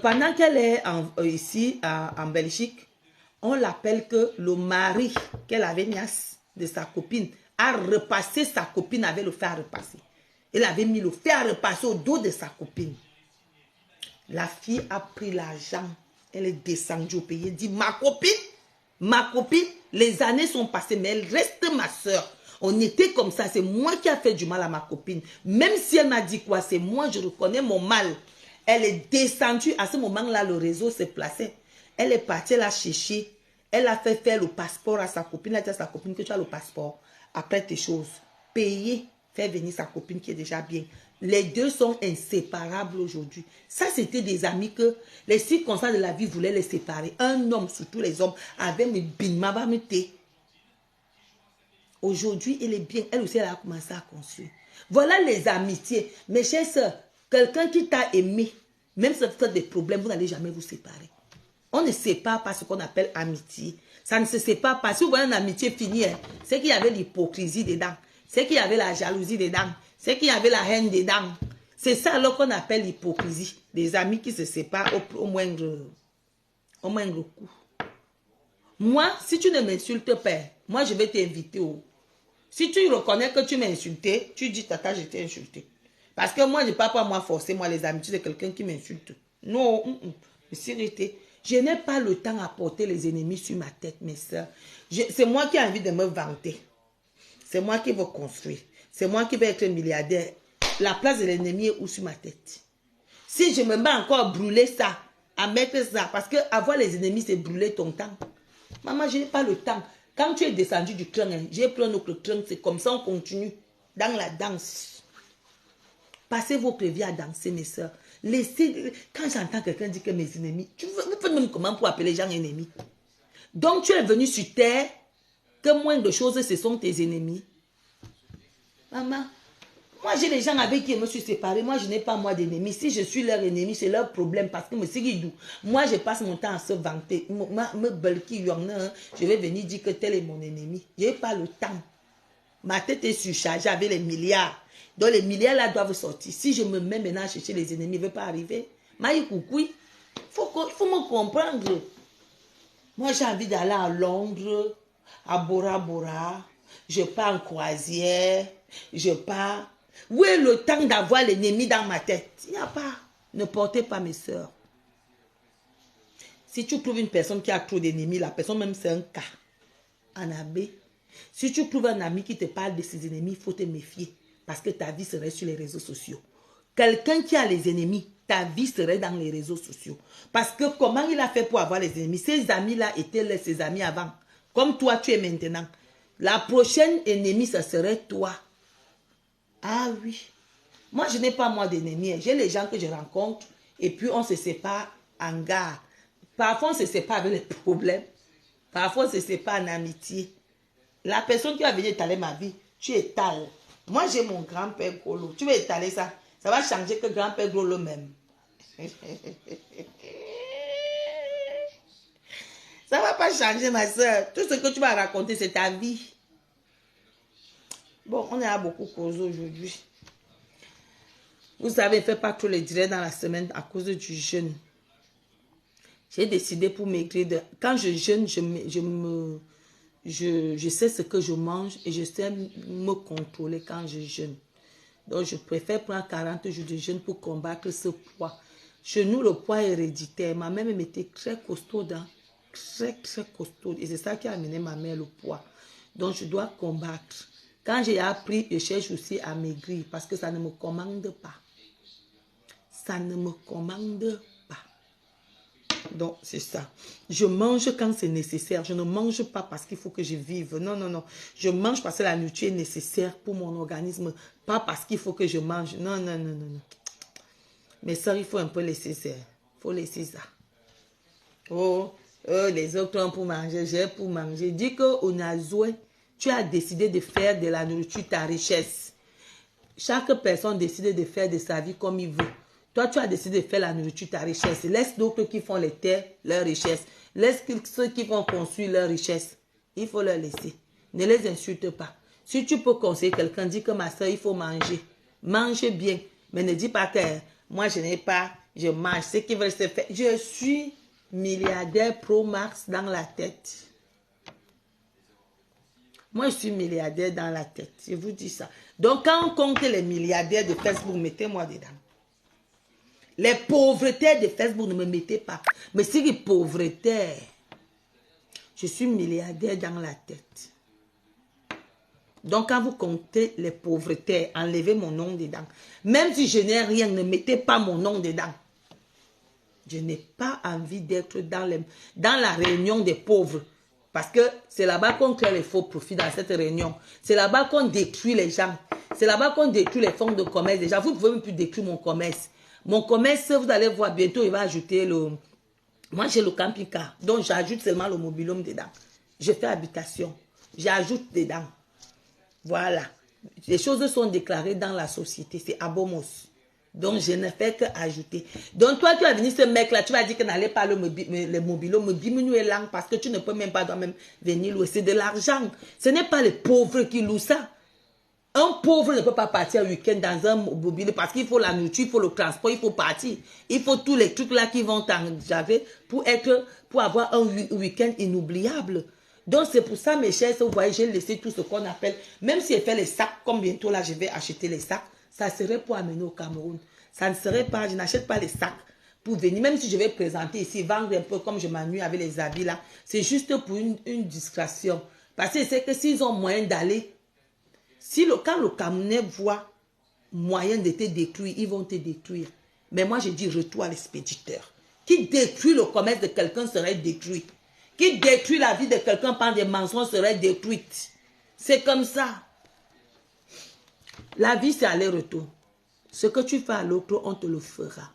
pendant qu'elle est ici en Belgique, on l'appelle que le mari qu'elle avait niaise de sa copine a repassé sa copine avec le fer à repasser. Elle avait mis le fer à repasser au dos de sa copine. La fille a pris l'argent. Elle est descendue au pays. Elle dit, ma copine, les années sont passées, mais elle reste ma soeur. On était comme ça. C'est moi qui a fait du mal à ma copine. Même si elle m'a dit quoi, c'est moi, je reconnais mon mal. Elle est descendue. À ce moment-là, le réseau s'est placé. Elle est partie la chercher. Elle a fait faire le passeport à sa copine. Elle a dit à sa copine que tu as le passeport. Après tes choses. Payer, faire venir sa copine qui est déjà bien. Les deux sont inséparables aujourd'hui. Ça, c'était des amis que les circonstances de la vie voulaient les séparer. Un homme, surtout les hommes, avait mes binmabamité. Aujourd'hui, elle est bien. Elle aussi, elle a commencé à construire. Voilà les amitiés. Mes chères soeurs, quelqu'un qui t'a aimé, même si vous faites des problèmes, vous n'allez jamais vous séparer. On ne sépare pas ce qu'on appelle amitié. Ça ne se sépare pas. Si vous voyez une amitié finie, hein, c'est qu'il y avait l'hypocrisie dedans. C'est qu'il y avait la jalousie dedans. C'est qu'il y avait la haine dedans. C'est ça alors qu'on appelle l'hypocrisie. Des amis qui se séparent au moindre coup. Moi, si tu ne m'insultes pas, moi je vais t'inviter au... Si tu reconnais que tu m'as insulté, tu dis tata, je t'ai insulté. Parce que moi, je ne peux pas moi forcer moi les amitiés de quelqu'un qui m'insulte. Non, je n'ai pas le temps à porter les ennemis sur ma tête, mes soeurs. C'est moi qui ai envie de me vanter. C'est moi qui veux construire. C'est moi qui vais être milliardaire. La place de l'ennemi est où sur ma tête? Si je me mets encore à brûler ça, à mettre ça, parce que avoir les ennemis, c'est brûler ton temps. Maman, je n'ai pas le temps. Quand tu es descendu du train, j'ai pris un autre train, c'est comme ça on continue dans la danse. Passez votre vie à danser, mes soeurs. Laissez, quand j'entends quelqu'un dire que mes ennemis, vous faites même comment pour appeler les gens ennemis? Donc tu es venu sur terre, que moins de choses, ce sont tes ennemis. Maman, moi j'ai les gens avec qui je me suis séparée, moi je n'ai pas moi d'ennemis. Si je suis leur ennemi, c'est leur problème parce que moi je passe mon temps à se vanter. Je vais venir dire que tel est mon ennemi. Je n'ai pas le temps. Ma tête est surchargée avec les milliards. Donc les milliards là doivent sortir. Si je me mets maintenant à chercher les ennemis, ils ne vont pas arriver. Il faut me comprendre. Moi j'ai envie d'aller à Londres, à Bora Bora. Je pars en croisière. Je pars. Où est le temps d'avoir l'ennemi dans ma tête? Il n'y a pas. Ne portez pas mes soeurs. Si tu trouves une personne qui a trop d'ennemis, la personne même c'est un cas. En abbé. Si tu trouves un ami qui te parle de ses ennemis, il faut te méfier. Parce que ta vie serait sur les réseaux sociaux. Quelqu'un qui a les ennemis, ta vie serait dans les réseaux sociaux. Parce que comment il a fait pour avoir les ennemis? Ses amis-là étaient ses amis avant. Comme toi, tu es maintenant. La prochaine ennemie, ça serait toi. Ah oui. Moi, je n'ai pas moi d'ennemis. J'ai les gens que je rencontre et puis on se sépare en gare. Parfois, on se sépare avec les problèmes. Parfois, on se sépare en amitié. La personne qui va venir étaler ma vie, tu étales. Moi, j'ai mon grand-père Golo. Tu veux étaler ça? Ça va changer que grand-père Golo même. Ça ne va pas changer, ma soeur. Tout ce que tu vas raconter, c'est ta vie. Bon, on a beaucoup causé aujourd'hui. Vous savez, je ne fais pas tous les directs dans la semaine à cause du jeûne. J'ai décidé pour maigrir. Quand je jeûne, je sais ce que je mange et je sais me contrôler quand je jeûne. Donc, je préfère prendre 40 jours de jeûne pour combattre ce poids. Chez nous, le poids est héréditaire. Ma mère m'était très costaud, hein? Très costaud. Et c'est ça qui a amené ma mère le poids. Donc, je dois combattre. Quand j'ai appris, je cherche aussi à maigrir parce que ça ne me commande pas. Ça ne me commande pas. Donc, c'est ça. Je mange quand c'est nécessaire. Je ne mange pas parce qu'il faut que je vive. Non, non, non. Je mange parce que la nourriture est nécessaire pour mon organisme. Pas parce qu'il faut que je mange. Non, non, non, non, non. Mais ça, il faut un peu laisser ça. Il faut laisser ça. Oh, les autres ont pour manger. J'ai pour manger. Dis qu'au Nazoué, tu as décidé de faire de la nourriture ta richesse. Chaque personne décide de faire de sa vie comme il veut. Toi, tu as décidé de faire la nourriture ta richesse. Laisse d'autres qui font les terres leur richesse. Laisse ceux qui vont construire leur richesse. Il faut leur laisser. Ne les insulte pas. Si tu peux conseiller quelqu'un, dis que ma soeur, il faut manger. Mange bien. Mais ne dis pas que moi, je n'ai pas, je mange. Ce qui veulent se faire. Je suis milliardaire pro max dans la tête. Moi, je suis milliardaire dans la tête. Je vous dis ça. Donc, quand on compte les milliardaires de Facebook, mettez-moi dedans. Les pauvretés de Facebook, ne me mettez pas. Mais si les pauvretés, je suis milliardaire dans la tête. Donc, quand vous comptez les pauvretés, enlevez mon nom dedans. Même si je n'ai rien, ne mettez pas mon nom dedans. Je n'ai pas envie d'être dans la réunion des pauvres. Parce que c'est là-bas qu'on crée les faux profits dans cette réunion. C'est là-bas qu'on détruit les gens. C'est là-bas qu'on détruit les fonds de commerce des gens. Vous ne pouvez même plus détruire mon commerce. Mon commerce, vous allez voir bientôt, il va ajouter le... Moi, j'ai le camping-car. Donc, j'ajoute seulement le mobilhome dedans. Je fais habitation. J'ajoute dedans. Voilà. Les choses sont déclarées dans la société. C'est Abomos. Donc, je ne fais qu'ajouter. Donc, toi, tu vas venir ce mec-là, tu vas dire que n'allez pas le mobilhome, me diminuer l'angle parce que tu ne peux même pas toi-même venir louer. C'est de l'argent. Ce n'est pas les pauvres qui louent ça. Un pauvre ne peut pas partir un week-end dans un mobile parce qu'il faut la nourriture, il faut le transport, il faut partir. Il faut tous les trucs là qui vont t'engager pour avoir un week-end inoubliable. Donc, c'est pour ça, mes chers, vous voyez, j'ai laissé tout ce qu'on appelle, même si je fais les sacs, comme bientôt là, je vais acheter les sacs, ça serait pour amener au Cameroun. Ça ne serait pas, je n'achète pas les sacs pour venir, même si je vais présenter ici, vendre un peu comme je m'ennuie avec les habits là, c'est juste pour une distraction. Parce que c'est que s'ils ont moyen d'aller, quand le Camerounais voit moyen de te détruire, ils vont te détruire. Mais moi, je dis retour à l'expéditeur. Qui détruit le commerce de quelqu'un serait détruit. Qui détruit la vie de quelqu'un par des mensonges serait détruite. C'est comme ça. La vie, c'est aller-retour. Ce que tu fais à l'autre, on te le fera.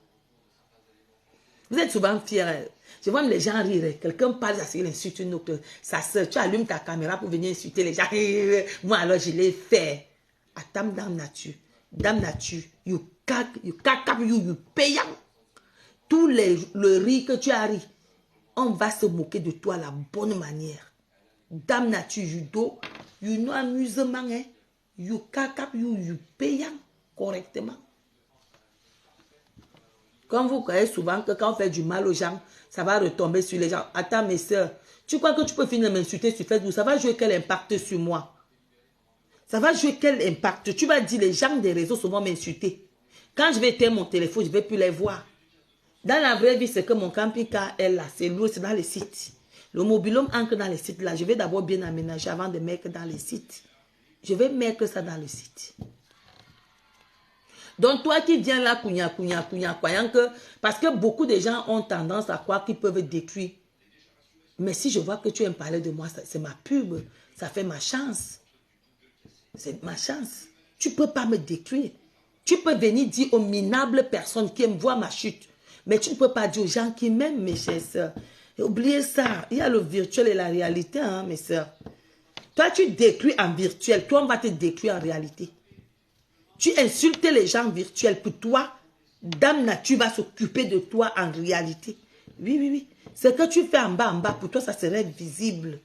Vous êtes souvent fiers. Je vois les gens rire. Quelqu'un parle, il insulte une autre. Ça se, tu allumes ta caméra pour venir insulter les gens. Moi, alors, je l'ai fait. Attends, dame nature. Dame nature, you payant. Tout le riz que tu as ri, on va se moquer de toi à la bonne manière. Dame nature, judo, you no amusement, hein. You payant correctement. Comme vous croyez souvent que quand on fait du mal aux gens, ça va retomber sur les gens. Attends, mes soeurs, tu crois que tu peux finir de m'insulter sur Facebook? Ça va jouer quel impact sur moi? Ça va jouer quel impact? Tu vas dire, les gens des réseaux souvent m'insulter. Quand je vais éteindre mon téléphone, je ne vais plus les voir. Dans la vraie vie, c'est que mon camping-car est là. C'est lourd, c'est dans les sites. Le mobilhome ancre dans les sites là. Je vais d'abord bien aménager avant de mettre dans les sites. Je vais mettre ça dans le site. Donc, toi qui viens là, croyant que... Parce que beaucoup de gens ont tendance à croire qu'ils peuvent détruire. Mais si je vois que tu aimes parler de moi, c'est ma pub. Ça fait ma chance. C'est ma chance. Tu ne peux pas me détruire. Tu peux venir dire aux minables personnes qui aiment voir ma chute. Mais tu ne peux pas dire aux gens qui m'aiment, mes chères sœurs. Et oubliez ça. Il y a le virtuel et la réalité, hein, mes sœurs. Toi, tu détruis en virtuel. Toi, on va te détruire en réalité. Tu insultes les gens virtuels. Pour toi, Dame Nature va s'occuper de toi en réalité. Oui. Ce que tu fais en bas, pour toi, ça serait visible.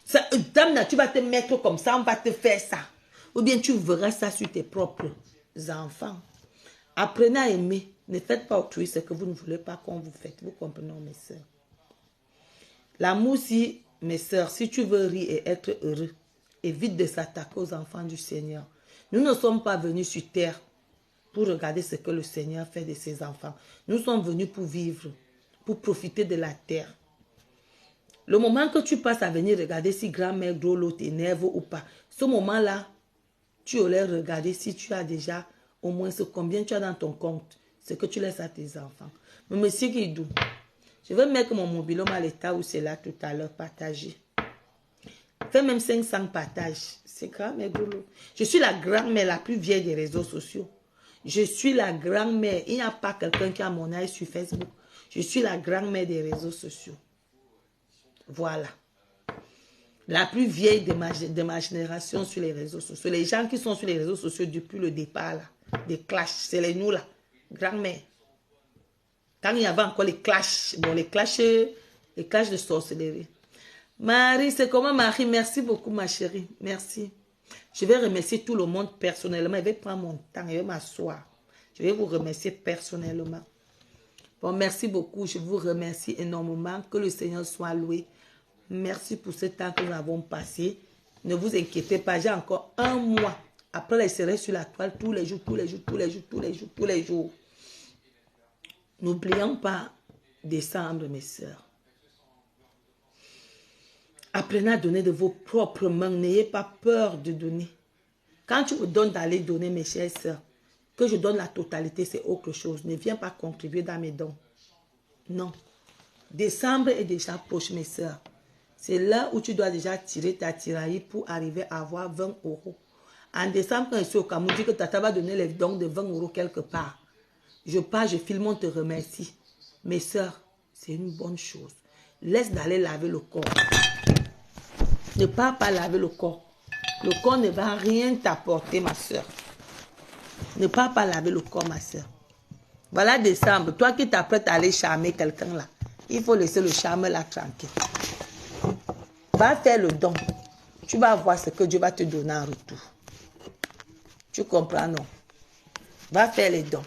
Ça, Dame Nature va te mettre comme ça, on va te faire ça. Ou bien tu verras ça sur tes propres enfants. Apprenez à aimer. Ne faites pas autrui ce que vous ne voulez pas qu'on vous fasse. Vous comprenez, mes soeurs. L'amour, si, mes soeurs, si tu veux rire et être heureux, évite de s'attaquer aux enfants du Seigneur. Nous ne sommes pas venus sur terre pour regarder ce que le Seigneur fait de ses enfants. Nous sommes venus pour vivre, pour profiter de la terre. Le moment que tu passes à venir regarder si grand-mère Grolo t'énerve ou pas, ce moment-là, tu aurais regardé si tu as déjà au moins ce combien tu as dans ton compte, ce que tu laisses à tes enfants. Mais monsieur Guidou, je vais mettre mon mobilhome à l'état où c'est là tout à l'heure, partagé. Fais même 500 partages. C'est grand-mère Grolo. Je suis la grand-mère la plus vieille des réseaux sociaux. Je suis la grand-mère. Il n'y a pas quelqu'un qui a mon âge sur Facebook. Je suis la grand-mère des réseaux sociaux. Voilà. La plus vieille de ma génération sur les réseaux sociaux. Les gens qui sont sur les réseaux sociaux depuis le départ, là, des clashs, c'est nous là. Grand-mère. Quand il y avait encore les clashs, bon, les clashs de sorcellerie. Marie, c'est comment Marie? Merci beaucoup, ma chérie. Merci. Je vais remercier tout le monde personnellement. Je vais prendre mon temps, je vais m'asseoir. Je vais vous remercier personnellement. Bon, merci beaucoup. Je vous remercie énormément. Que le Seigneur soit loué. Merci pour ce temps que nous avons passé. Ne vous inquiétez pas, j'ai encore un mois. Après, je serai sur la toile tous les jours. N'oublions pas décembre, mes sœurs. Apprenez à donner de vos propres mains. N'ayez pas peur de donner. Quand tu me donnes d'aller donner, mes chères sœurs, que je donne la totalité, c'est autre chose. Ne viens pas contribuer dans mes dons. Non. Décembre est déjà proche, mes sœurs. C'est là où tu dois déjà tirer ta tiraille pour arriver à avoir 20 €. En décembre, quand je suis au Cameroun, je dis que Tata va donner les dons de 20 € quelque part. Je pars, je filme, on te remercie. Mes sœurs, c'est une bonne chose. Laisse d'aller laver le corps. Ne pars pas laver le corps. Le corps ne va rien t'apporter, ma soeur. Ne pars pas laver le corps, ma soeur. Voilà décembre. Toi qui t'apprêtes à aller charmer quelqu'un là, il faut laisser le charme là tranquille. Va faire le don. Tu vas voir ce que Dieu va te donner en retour. Tu comprends, non? Va faire les dons.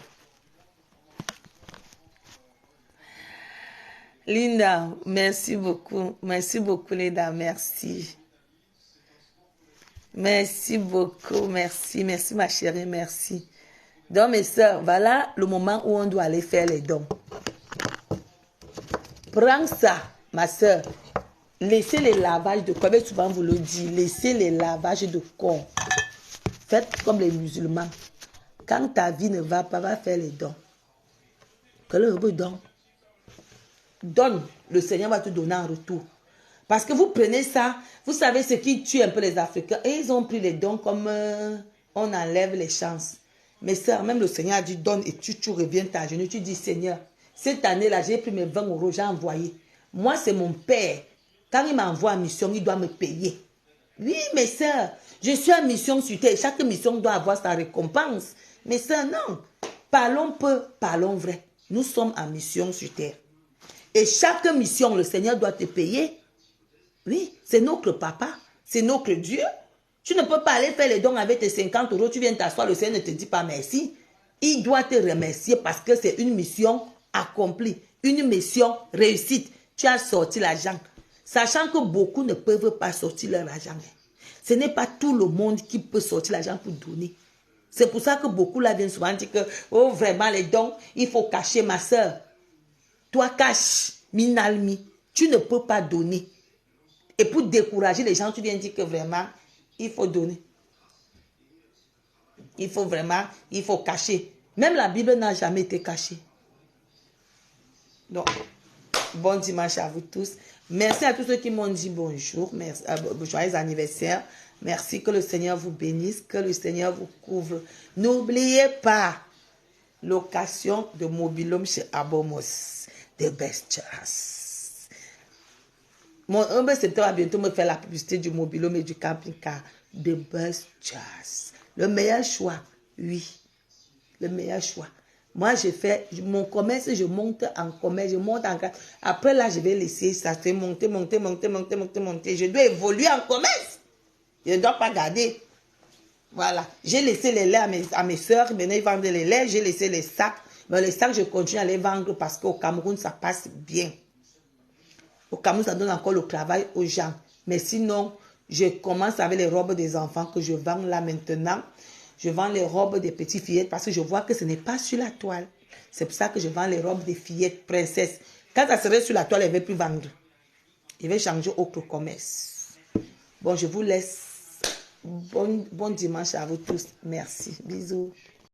Linda, merci beaucoup. Merci beaucoup, Linda. Merci. Merci beaucoup. Merci. Merci, ma chérie. Merci. Donc, mes soeurs, voilà le moment où on doit aller faire les dons. Prends ça, ma soeur. Laissez les lavages de corps. Souvent, vous le dites. Laissez les lavages de corps. Faites comme les musulmans. Quand ta vie ne va pas, va faire les dons. Que le don. Donne, le Seigneur va te donner en retour. Parce que vous prenez ça, vous savez ce qui tue un peu les Africains. Et ils ont pris les dons comme on enlève les chances. Mes soeurs, même le Seigneur a dit donne et tu reviens à genoux. Tu dis Seigneur, cette année-là, j'ai pris mes 20 €, j'ai envoyé. Moi, c'est mon père. Quand il m'envoie en mission, il doit me payer. Oui, mes soeurs, je suis en mission sur terre. Chaque mission doit avoir sa récompense. Mes soeurs, non. Parlons peu, parlons vrai. Nous sommes en mission sur terre. Et chaque mission, le Seigneur doit te payer. Oui, c'est notre papa, c'est notre Dieu. Tu ne peux pas aller faire les dons avec tes 50 €, tu viens t'asseoir, le Seigneur ne te dit pas merci. Il doit te remercier parce que c'est une mission accomplie, une mission réussite. Tu as sorti l'argent, sachant que beaucoup ne peuvent pas sortir leur argent. Ce n'est pas tout le monde qui peut sortir l'argent pour donner. C'est pour ça que beaucoup là viennent souvent dire que, oh vraiment les dons, il faut cacher ma soeur. Toi cache, minalmi, tu ne peux pas donner. Et pour décourager les gens, tu viens dire que vraiment, il faut donner. Il faut vraiment, il faut cacher. Même la Bible n'a jamais été cachée. Donc, bon dimanche à vous tous. Merci à tous ceux qui m'ont dit bonjour. Merci, joyeux anniversaire. Merci, que le Seigneur vous bénisse, que le Seigneur vous couvre. N'oubliez pas, location de mobilhome chez Abomos. The best choice. Mon 1 septembre va bientôt me faire la publicité du mobilhome et du camping-car. The best choice. Le meilleur choix, oui. Le meilleur choix. Moi, je fais mon commerce, je monte en commerce, je monte en... Après, là, je vais laisser ça se monter. Je dois évoluer en commerce. Je ne dois pas garder. Voilà. J'ai laissé les laits à mes soeurs. Maintenant, ils vendent les laits. J'ai laissé les sacs. Mais les sacs, je continue à les vendre parce qu'au Cameroun, ça passe bien. Au Cameroun, ça donne encore le travail aux gens. Mais sinon, je commence avec les robes des enfants que je vends là maintenant. Je vends les robes des petites fillettes parce que je vois que ce n'est pas sur la toile. C'est pour ça que je vends les robes des fillettes princesses. Quand ça serait sur la toile, elle ne va plus vendre. Je vais changer autre commerce. Bon, je vous laisse. Bon dimanche à vous tous. Merci. Bisous.